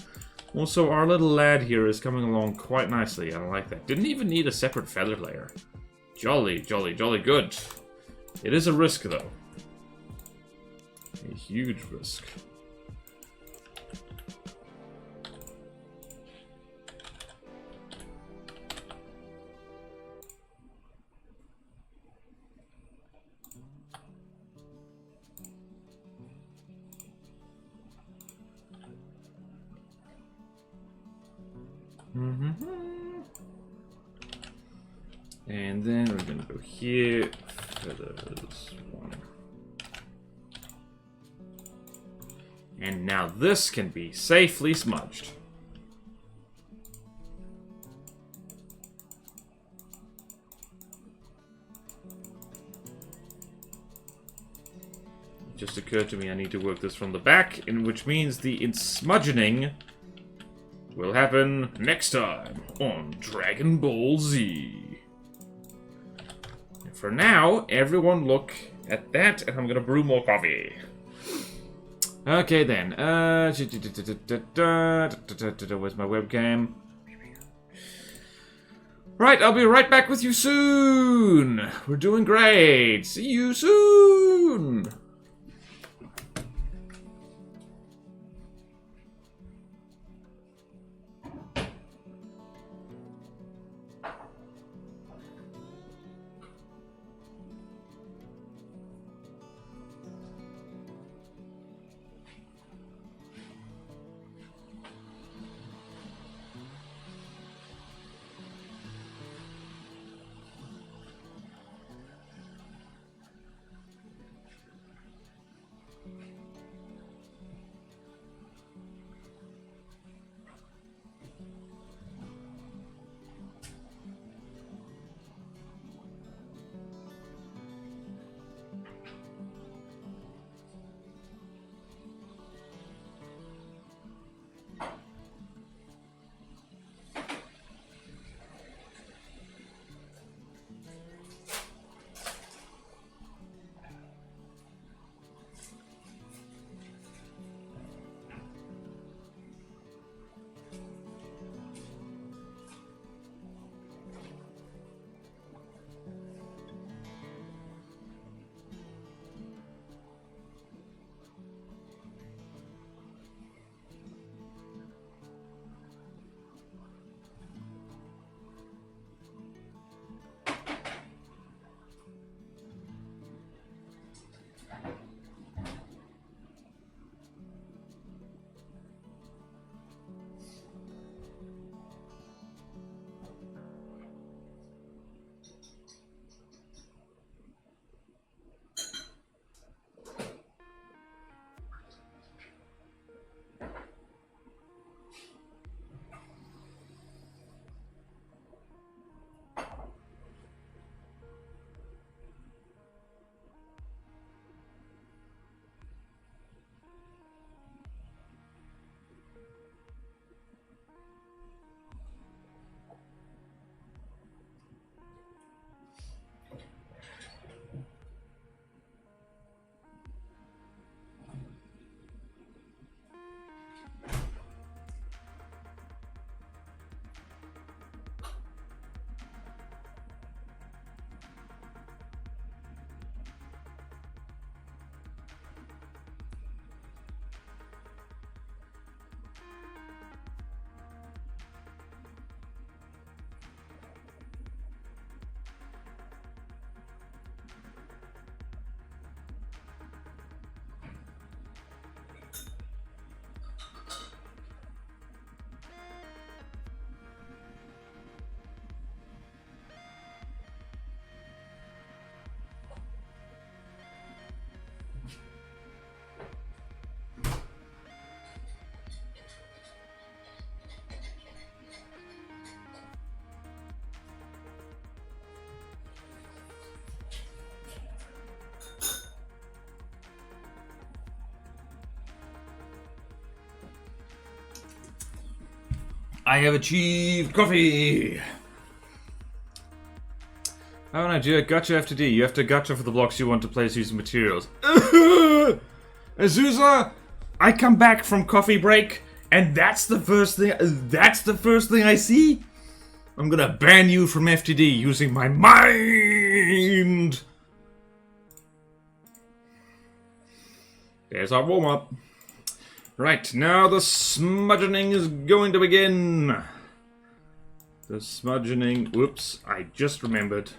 A: Also, our little lad here is coming along quite nicely. I like that. Didn't even need a separate feather layer. Jolly, jolly, jolly good. It is a risk, though. A huge risk. And then we're gonna go here. Feathers 1. And now this can be safely smudged. It just occurred to me I need to work this from the back, which means the insmudgeoning will happen next time on Dragon Ball Z. And for now, everyone look at that, and I'm gonna brew more coffee. Okay then, where's my webcam? Right, I'll be right back with you soon! We're doing great! See you soon! I have achieved coffee! Oh no, do a gotcha after D. You have to gotcha for the blocks you want to place using materials. Azusa, I come back from coffee break, and that's the first thing I see? I'm gonna ban you from FTD using my mind! There's our warm-up. Right, now the smudgening is going to begin. The smudgening... Whoops, I just remembered.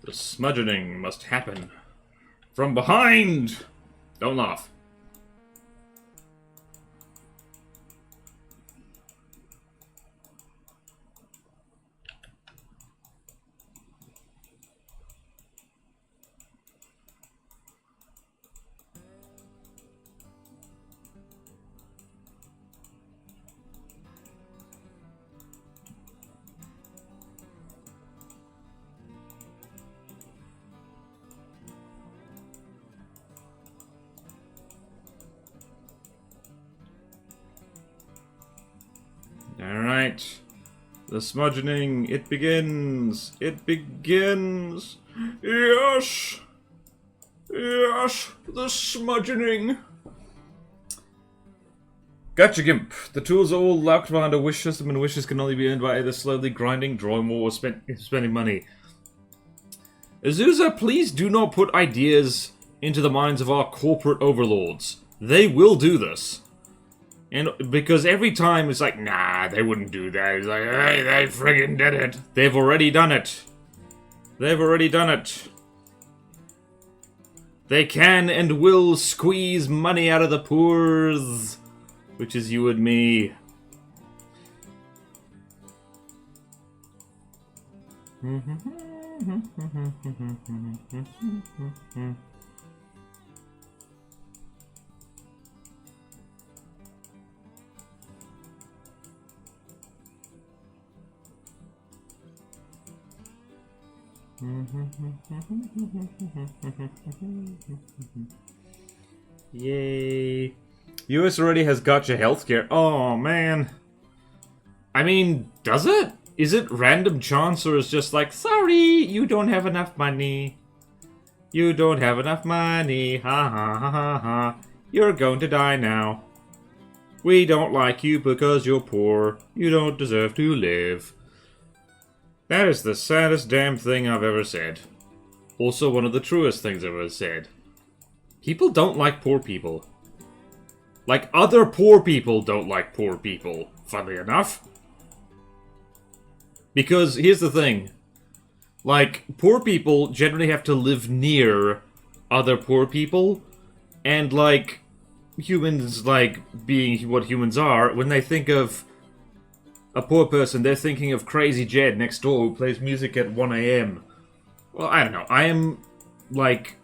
A: The smudgening must happen from behind! Don't laugh. Alright. The smudgening, it begins. It begins. Yes! Yes! The smudgening. Gotcha, Gimp. The tools are all locked behind a wish system, and wishes can only be earned by either slowly grinding, drawing more, or spending money. Azusa, please do not put ideas into the minds of our corporate overlords. They will do this. And because every time it's like, nah, they wouldn't do that. It's like, hey, they friggin' did it. They've already done it. They've already done it. They can and will squeeze money out of the poors. Which is you and me. Yay. US already has gotcha healthcare. Oh, man. I mean, does it? Is it random chance or is just like, sorry, you don't have enough money. You don't have enough money. Ha ha ha ha ha. You're going to die now. We don't like you because you're poor. You don't deserve to live. That is the saddest damn thing I've ever said. Also one of the truest things I've ever said. People don't like poor people. Like, other poor people don't like poor people, funnily enough. Because, here's the thing. Like, poor people generally have to live near other poor people. And, like, humans, like, being what humans are, when they think of a poor person, they're thinking of Crazy Jed next door who plays music at 1 AM. Well, I don't know. I am, like...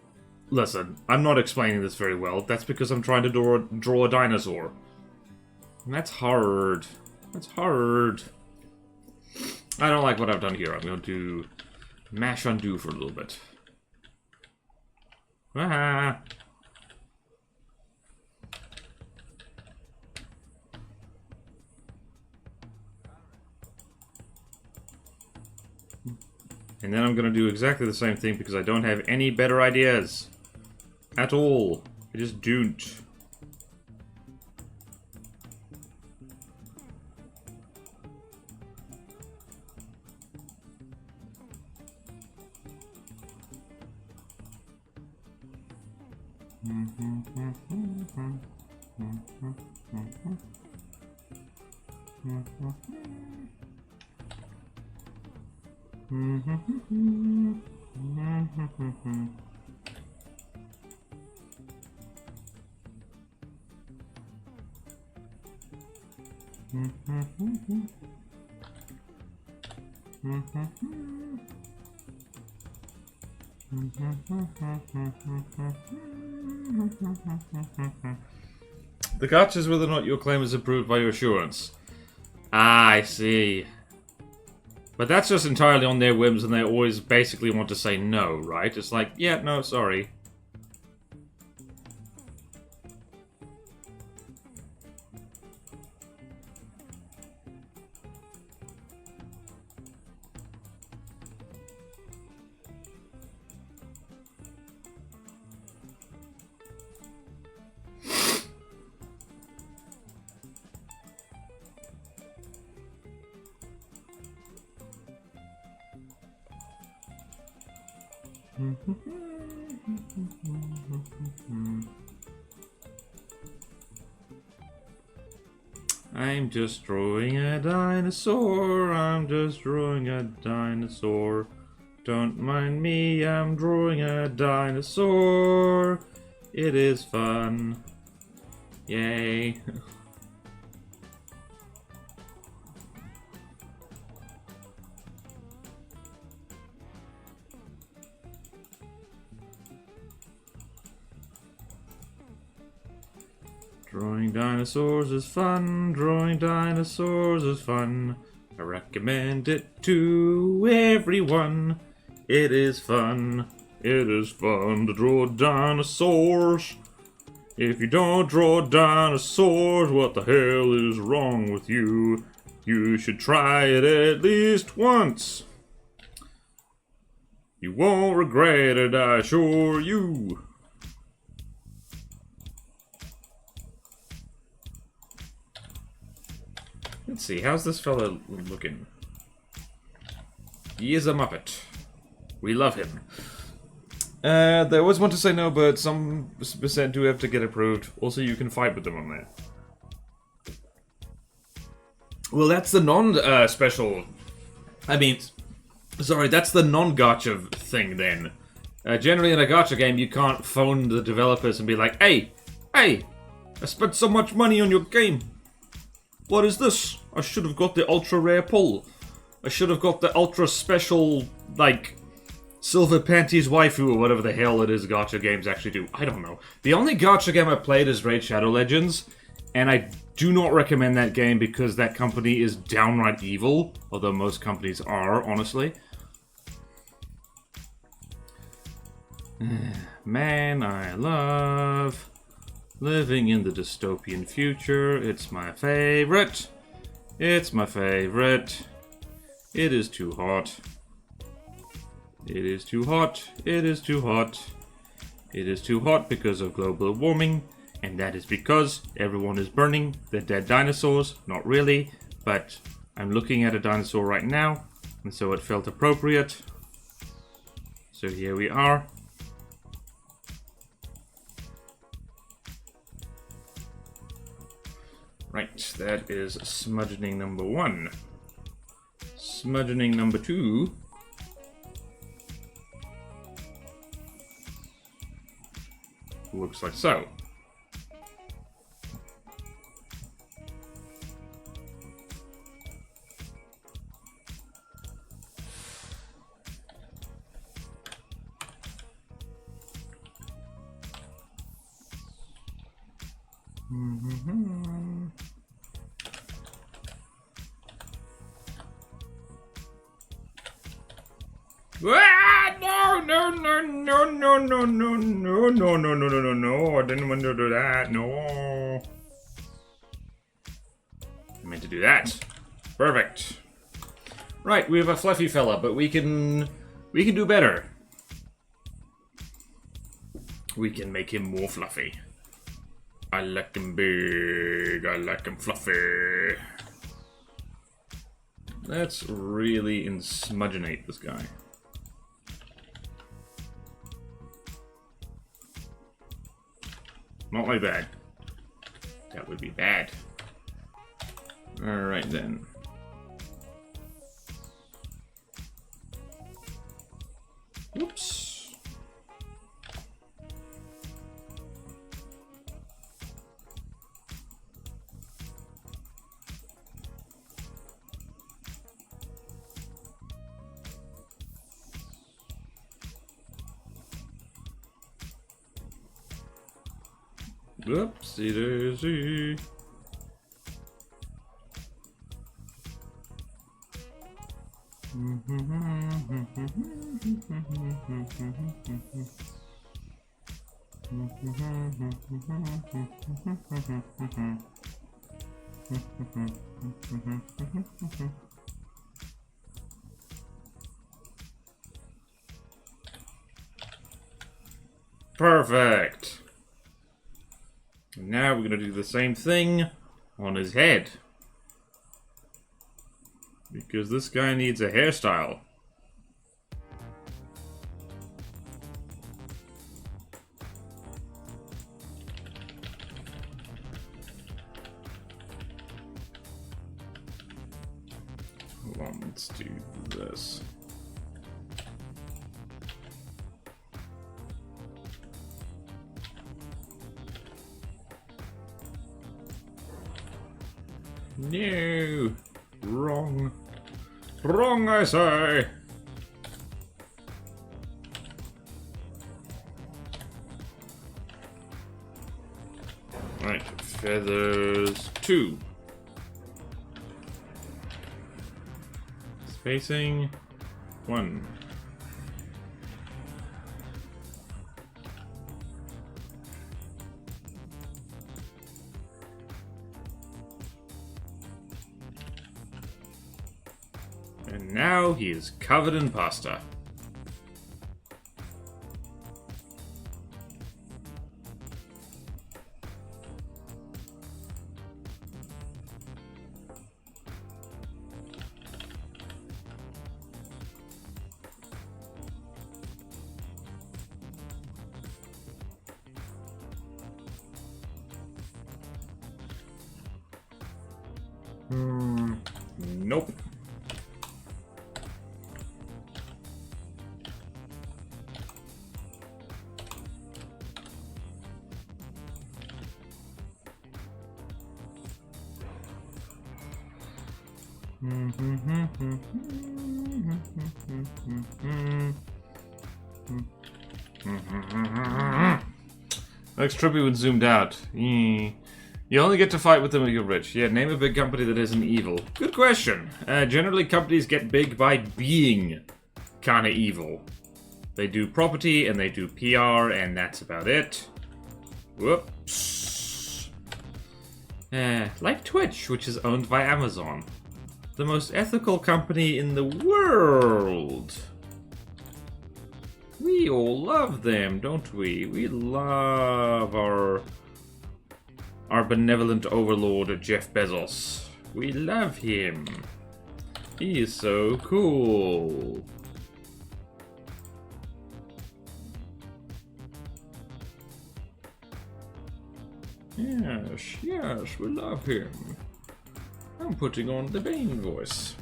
A: Listen, I'm not explaining this very well. That's because I'm trying to draw a dinosaur. And that's hard. That's hard. I don't like what I've done here. I'm going to mash undo for a little bit. Ah. And then I'm going to do exactly the same thing because I don't have any better ideas. At all. I just don't. The catch is whether or not your claim is approved by your assurance. Ah, I see. But that's just entirely on their whims, and they always basically want to say no, right? It's like, yeah, no, sorry. I'm just drawing a dinosaur. I'm just drawing a dinosaur. Don't mind me, I'm drawing a dinosaur. It is fun. Yay. Drawing dinosaurs is fun. Drawing dinosaurs is fun. I recommend it to everyone. It is fun. It is fun to draw dinosaurs. If you don't draw dinosaurs, what the hell is wrong with you? You should try it at least once. You won't regret it, I assure you. Let's see, how's this fella looking? He is a Muppet. We love him. They always want to say no, but some percent do have to get approved. Also, you can fight with them on there. Well, that's the non-special... sorry, that's the non-gacha thing then. Generally in a gacha game, you can't phone the developers and be like, Hey, I spent so much money on your game. What is this? I should have got the ultra rare pull. I should have got the ultra special, like, silver panties waifu or whatever the hell it is gacha games actually do. I don't know. The only gacha game I played is Raid Shadow Legends, and I do not recommend that game because that company is downright evil, although most companies are, honestly. Man, I love living in the dystopian future. It's my favorite. It's my favorite. It is too hot. It is too hot. It is too hot. It is too hot because of global warming, and that is because everyone is burning the dead dinosaurs. Not really, but I'm looking at a dinosaur right now, and so it felt appropriate. So here we are. Right, that is smudgening number 1. Smudgening number 2. Looks like so. No, I didn't want to do that, no. I meant to do that. Perfect. Right, we have a fluffy fella, but we can do better. We can make him more fluffy. I like him big, I like him fluffy. Let's really insmudgenate this guy. Not like that. That would be bad. Alright then. Oops. Whoopsie daisy. Perfect. Now we're going to do the same thing on his head. Because this guy needs a hairstyle. hold on, let's do this. No! Wrong. Wrong, I say! Right, feathers 2. Spacing 1. And now he is covered in pasta. Nope. X-Treme when zoomed out. You only get to fight with them if you're rich. Yeah, name a big company that isn't evil. Good question. Generally, companies get big by being kind of evil. They do property and they do PR, and that's about it. Whoops. Like Twitch, which is owned by Amazon. The most ethical company in the world. We all love them, don't we? We love our benevolent overlord, Jeff Bezos. We love him. He is so cool. Yes, yes, we love him. I'm putting on the Bane voice.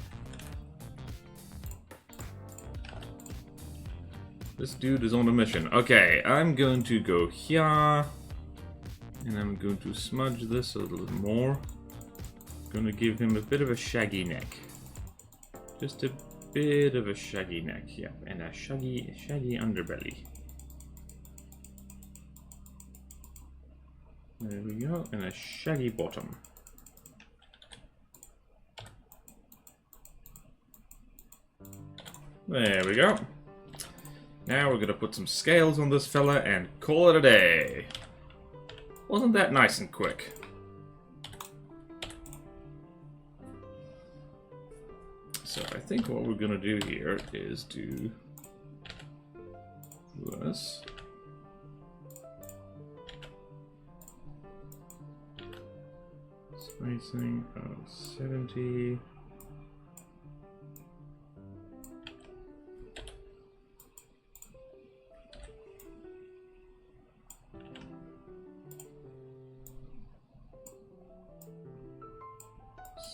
A: This dude is on a mission. Okay, I'm going to go here. And I'm going to smudge this a little more. Gonna give him a bit of a shaggy neck. Just a bit of a shaggy neck, yeah. And a shaggy underbelly. There we go. And a shaggy bottom. There we go. Now we're gonna put some scales on this fella and call it a day. Wasn't that nice and quick? So I think what we're gonna do here is do this. Spacing of 70.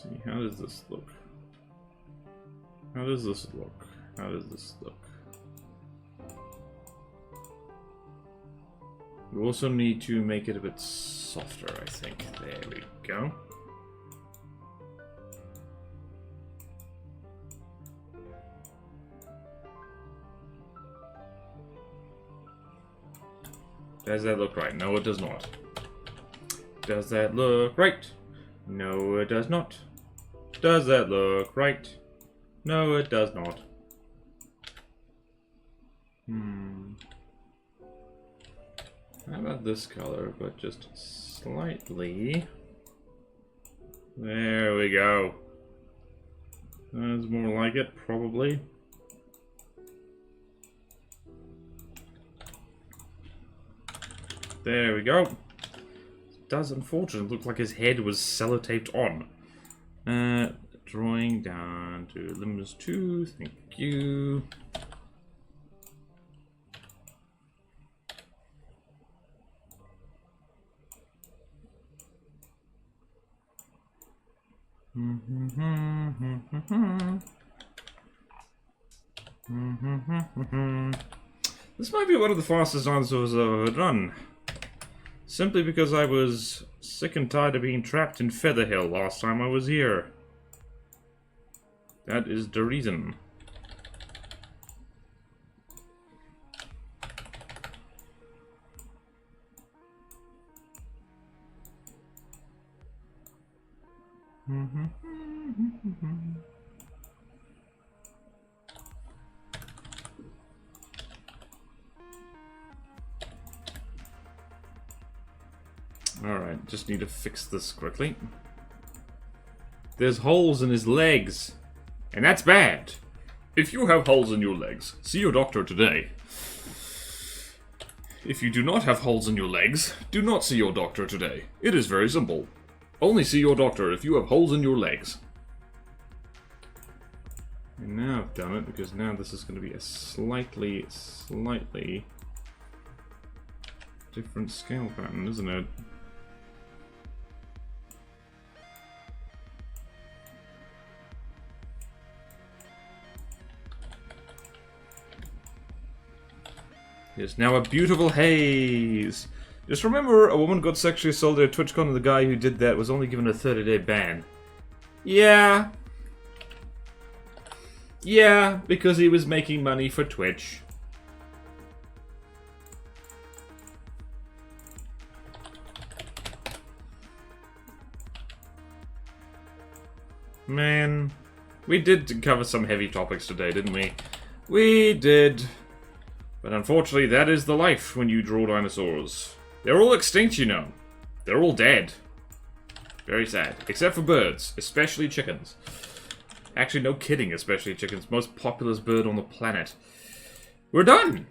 A: See, how does this look? How does this look? How does this look? We also need to make it a bit softer, I think. There we go. Does that look right? No, it does not. Does that look right? No, it does not. Does that look right? No, it does not. How about this color, but just slightly? There we go. That's more like it, probably. There we go. It does unfortunately look like his head was sellotaped on. Drawing down to limits 2, thank you. This might be one of the fastest dinosaurs I've ever done. Simply because I was sick and tired of being trapped in Featherhill last time I was here. That is the reason. Alright, just need to fix this quickly. There's holes in his legs, and that's bad. If you have holes in your legs, see your doctor today. If you do not have holes in your legs, do not see your doctor today. It is very simple. Only see your doctor if you have holes in your legs. And now I've done it, because now this is going to be a slightly different scale pattern, isn't it? It's now a beautiful haze. Just remember, a woman got sexually assaulted at TwitchCon and the guy who did that was only given a 30-day ban. Yeah. Yeah, because he was making money for Twitch. Man, we did cover some heavy topics today, didn't we? We did. But unfortunately, that is the life when you draw dinosaurs. They're all extinct, you know. They're all dead. Very sad. Except for birds, especially chickens. Actually, no kidding, especially chickens. Most populous bird on the planet. We're done!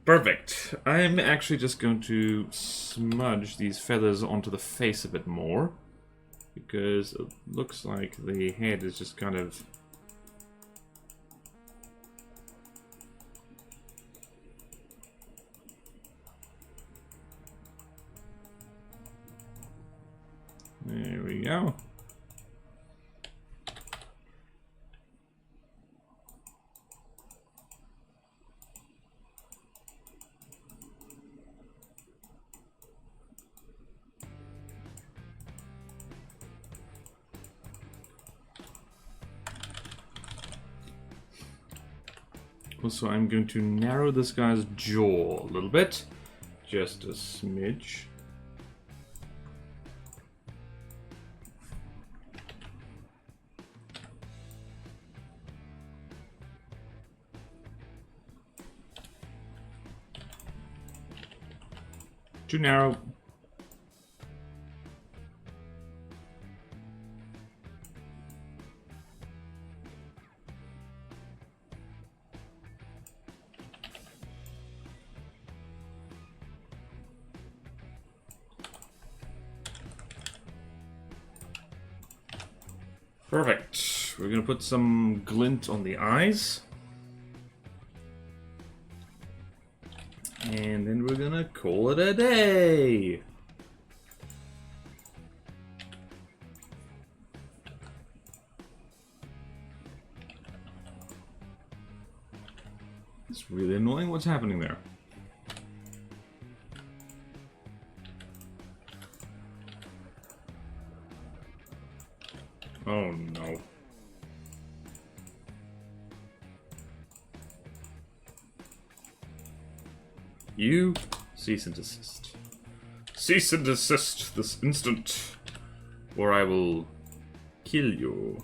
A: Perfect. I'm actually just going to smudge these feathers onto the face a bit more. Because it looks like the head is just kind of... There we go. Also, I'm going to narrow this guy's jaw a little bit. Just a smidge. Too narrow. Perfect. We're gonna put some glint on the eyes. And then we're gonna call it a day. It's really annoying what's happening there. Oh no. You cease and desist. Cease and desist this instant, or I will kill you.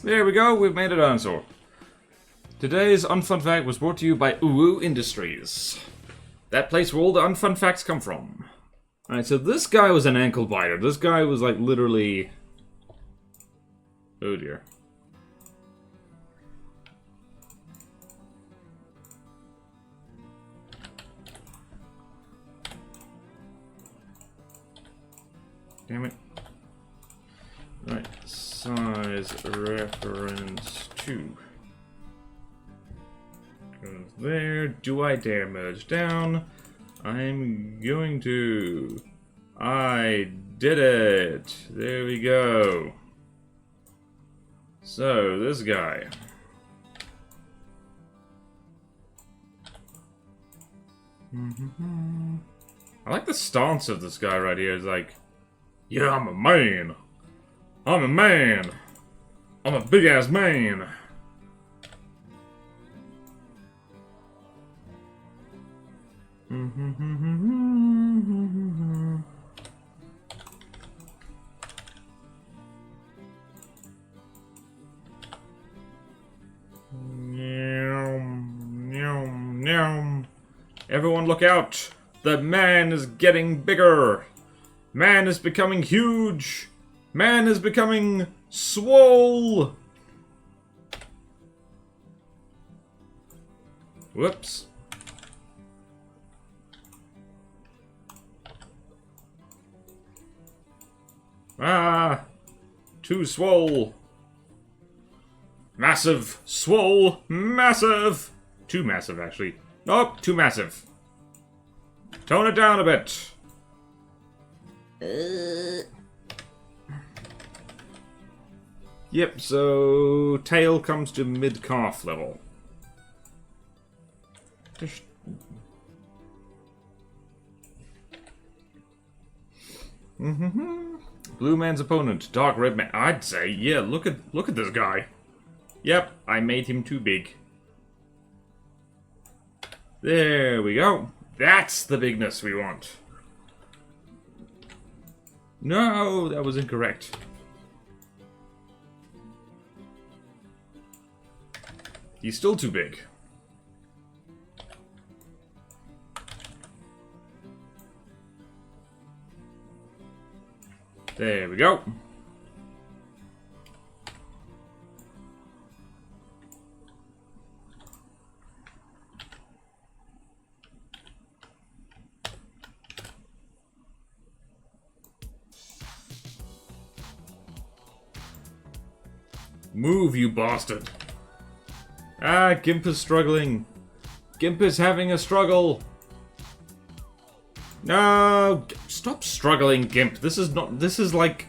A: There we go, we've made a dinosaur. Today's unfun fact was brought to you by Uwu Industries. That place where all the unfun facts come from. Alright, so this guy was an ankle biter. This guy was like literally... Oh dear. Damn it. Right, size reference 2. There. Do I dare merge down? I'm going to. I did it. There we go. So, this guy. I like the stance of this guy right here. It's like, yeah, I'm a man. I'm a man. I'm a big-ass man. Everyone look out! The man is getting bigger! Man is becoming huge! Man is becoming swole! Whoops. Ah! Too swole! Massive! Swole! Massive! Too massive, actually. Nope, too massive. Tone it down a bit. Yep, so tail comes to mid-calf level. Blue man's opponent, dark red man. I'd say, yeah, look at this guy. Yep, I made him too big. There we go. That's the bigness we want. No, that was incorrect. He's still too big. There we go. Move, you bastard. Ah, Gimp is struggling. Gimp is having a struggle. No, stop struggling, Gimp. This is not. This is like.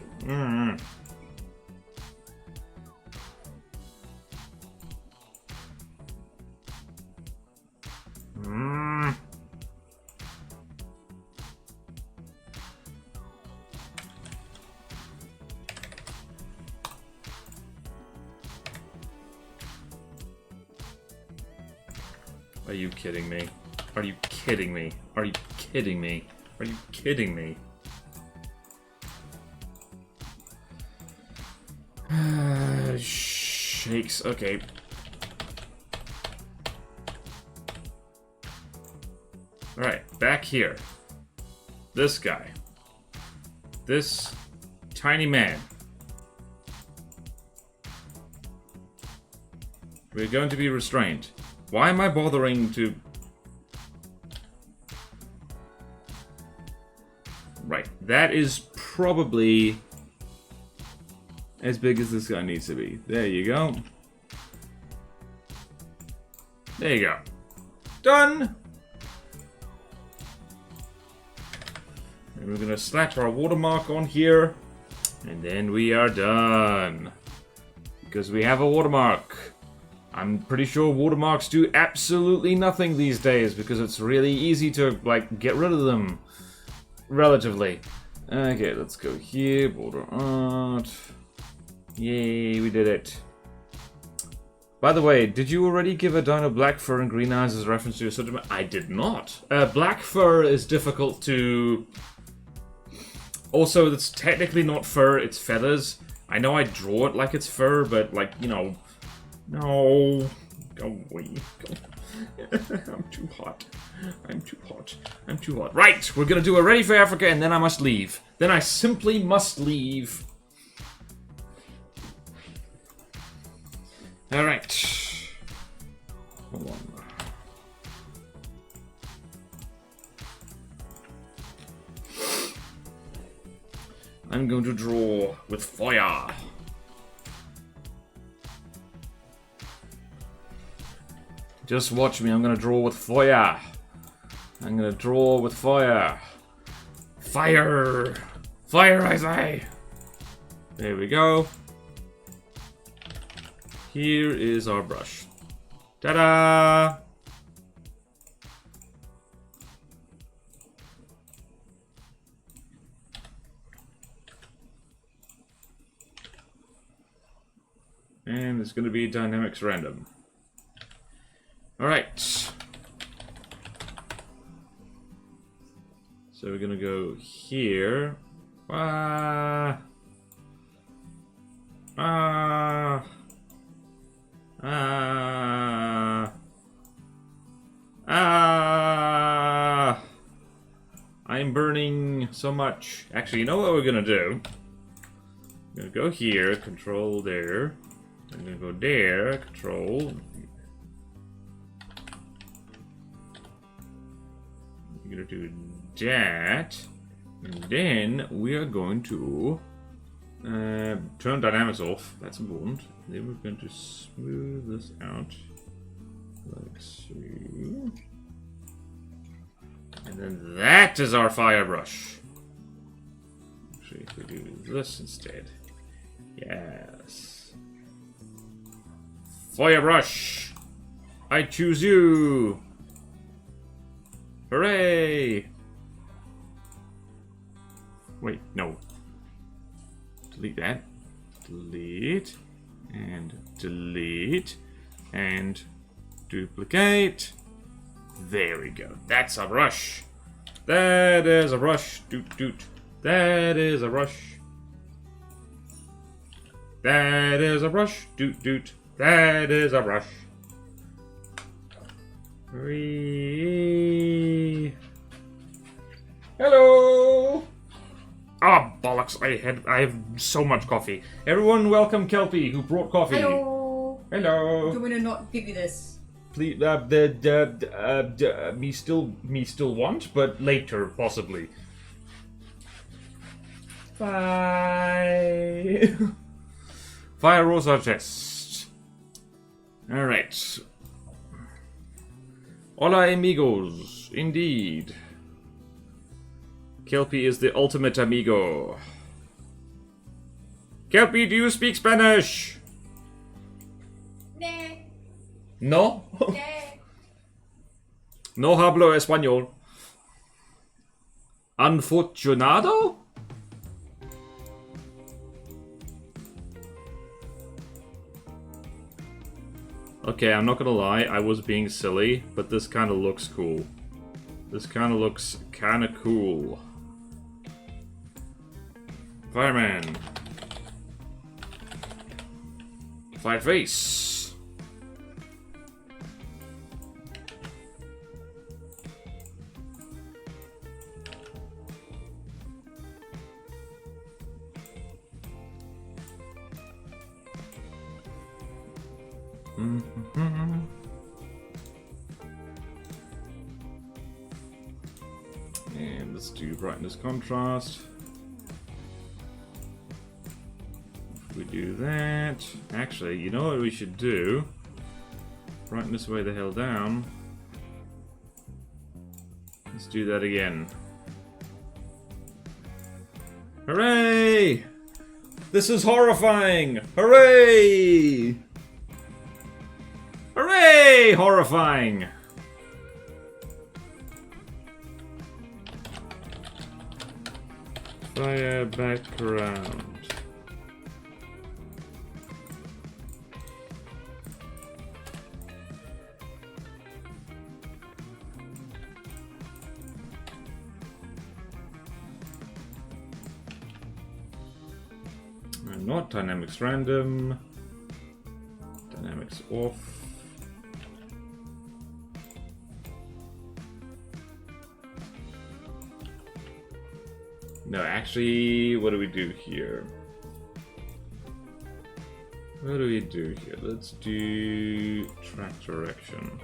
A: Are you kidding me? Are you kidding me? Are you kidding me? Are you kidding me? Shakes. Okay. Alright, back here. This guy. This tiny man. We're going to be restrained. Why am I bothering to... Right, that is probably as big as this guy needs to be. There you go. There you go. Done! And we're gonna slap our watermark on here. And then we are done. Because we have a watermark. I'm pretty sure watermarks do absolutely nothing these days because it's really easy to, like, get rid of them. Relatively. Okay, let's go here. Border art. Yay, we did it. By the way, did you already give a dino black fur and green eyes as a reference to your subject? I did not. Black fur is difficult to... Also, it's technically not fur, it's feathers. I know I draw it like it's fur, but, like, you know... No, go away. Go. I'm too hot. I'm too hot. I'm too hot. Right, we're gonna do a Ready for Africa, and then I must leave. Then I simply must leave. All right. Hold on. I'm going to draw with fire. Just watch me. I'm gonna draw with fire. I'm gonna draw with fire. Fire! Fire, I say! There we go. Here is our brush. Ta-da! And it's going to be dynamics random. Alright. So we're going to go here. Ah. Ah. Ah. Ah. I'm burning so much. Actually, you know what we're going to do? I'm going to go here, control there. I'm gonna go there, control. I'm gonna do that. And then we are going to turn dynamics off. That's important. Then we're going to smooth this out. Like so. And then that is our fire brush. Actually, if we do this instead. Yes. Fire brush! I choose you! Hooray! Wait, no. Delete that. Delete. And delete. And duplicate. There we go. That's a brush. That is a brush. Doot doot. That is a brush. That is a brush. Doot doot. That is a brush. Hello. Ah, bollocks! I have so much coffee. Everyone, welcome Kelpie, who brought coffee.
B: Hello.
A: Hello.
B: Do you want to not give you this?
A: Please, me still want, but later possibly. Bye. Fire Rosa chest. Alright. Hola amigos, indeed. Kelpie is the ultimate amigo. Kelpie, do you speak Spanish?
B: Nah.
A: No?
B: Nah.
A: No hablo español. Unfortunado? Okay, I'm not gonna lie, I was being silly, but this kind of looks cool. This kind of looks kind of cool. Fireman. Fire face. And let's do brightness contrast. If we do that, actually, you know what we should do? Brightness way the hell down. Let's do that again. Hooray! This is horrifying! Hooray! Hooray! Horrifying! Fire background. And not dynamics random. Dynamics off. No, actually, what do we do here? What do we do here? Let's do track direction.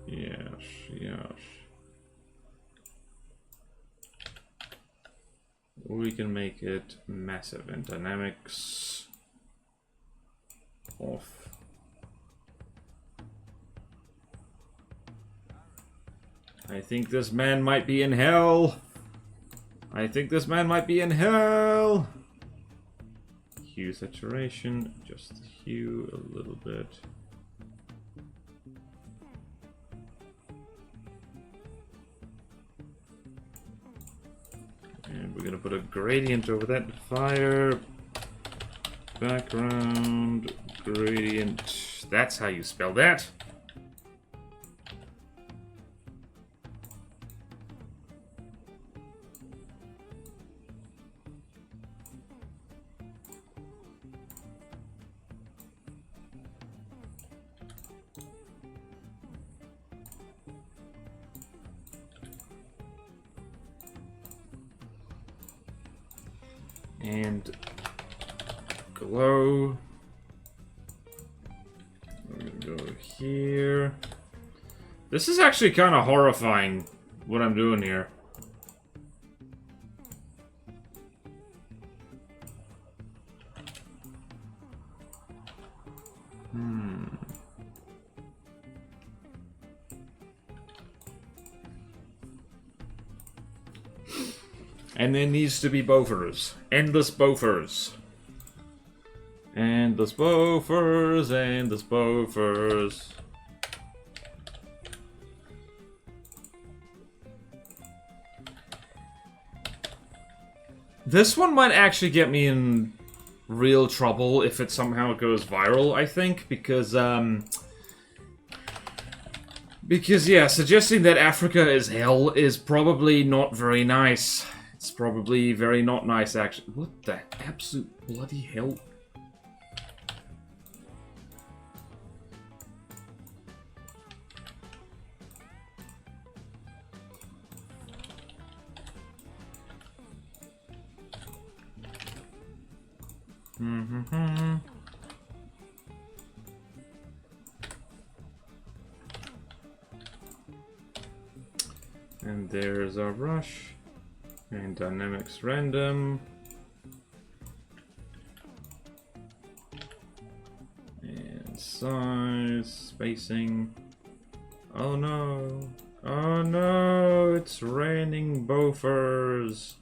A: Yes, yes. Or we can make it massive in dynamics off. I think this man might be in hell. I think this man might be in hell. Hue saturation, just the hue a little bit. And we're gonna put a gradient over that. Fire, background, gradient. That's how you spell that. And glow. We're gonna go here. This is actually kind of horrifying, what I'm doing here. And there needs to be bofers. Endless bofers. Endless bofers, endless bofers. This one might actually get me in real trouble if it somehow goes viral, I think, because yeah, suggesting that Africa is hell is probably not very nice. It's probably very not nice, actually. What the absolute bloody hell? And there's our brush. And dynamics random. And size, spacing. Oh no. Oh no, it's raining bofers.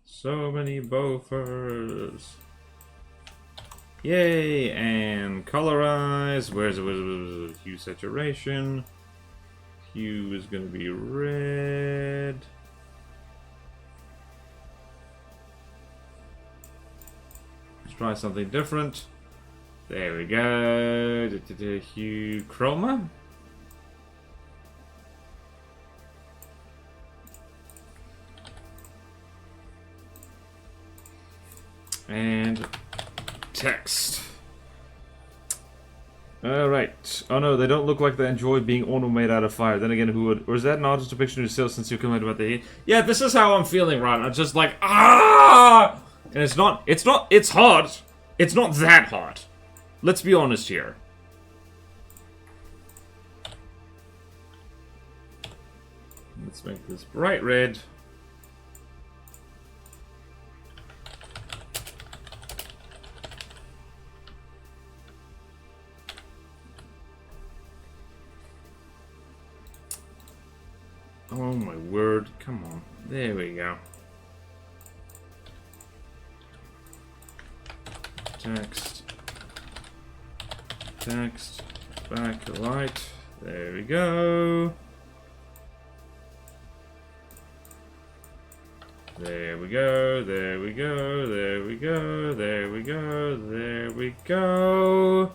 A: So many bofers. Yay, and colorize. Where's it? Hue saturation. Hue is gonna be red. Try something different. There we go. Hue chroma. And text. Alright. Oh no, they don't look like they enjoy being ornament made out of fire. Then again, who would? Or is that an artist depiction of yourself since you commented about the heat? Yeah, this is how I'm feeling, right? I'm just like, ah! And it's hard. It's not that hard. Let's be honest here. Let's make this bright red. Oh my word, come on. There we go. Text. Text. Backlight. There we go. There we go. There we go. There we go. There we go. There we go.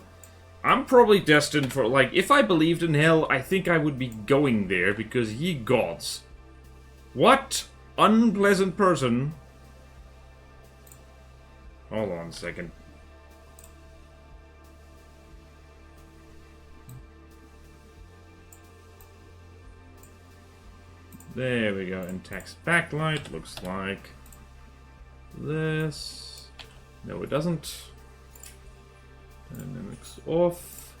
A: I'm probably destined for, like, if I believed in hell, I think I would be going there because ye gods. What unpleasant person. Hold on a second. There we go, and text backlight looks like this. No, it doesn't. Dynamics off.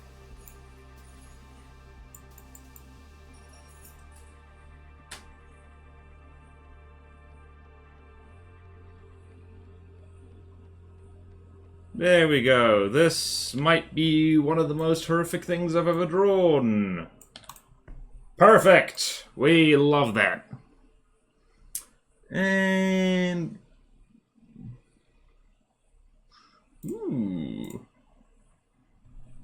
A: There we go. This might be one of the most horrific things I've ever drawn. Perfect! We love that. And... Ooh.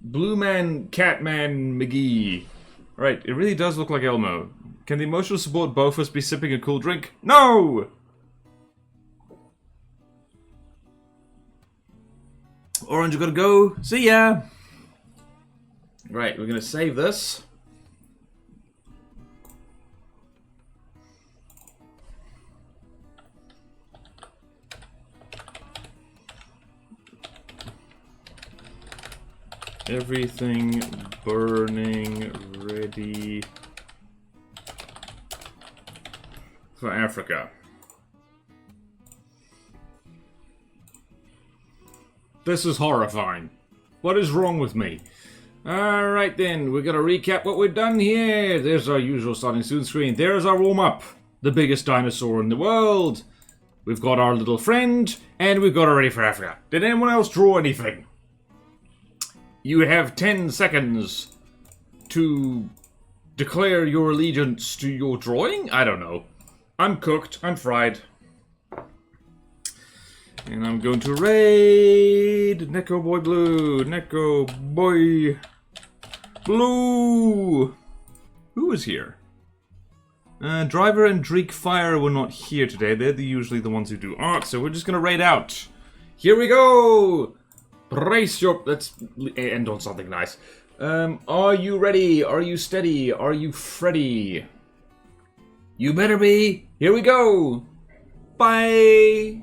A: Blue Man, Catman, McGee. Right, it really does look like Elmo. Can the emotional support both of us be sipping a cool drink? No! Orange, gotta go. See ya! Right, we're gonna save this. Everything burning ready for Africa. This is horrifying. What is wrong with me? Alright then, we're gonna recap what we've done here. There's our usual starting soon screen. There's our warm-up. The biggest dinosaur in the world. We've got our little friend, and we've got our ready for Africa. Did anyone else draw anything? You have 10 seconds to declare your allegiance to your drawing? I don't know. I'm cooked. I'm fried. And I'm going to raid Neko Boy Blue. Neko Boy Blue. Who is here? Driver and Dreek Fire were not here today. They're usually the ones who do art, so we're just going to raid out. Here we go! Brace your... Let's end on something nice. Are you ready? Are you steady? Are you Freddy? You better be. Here we go. Bye.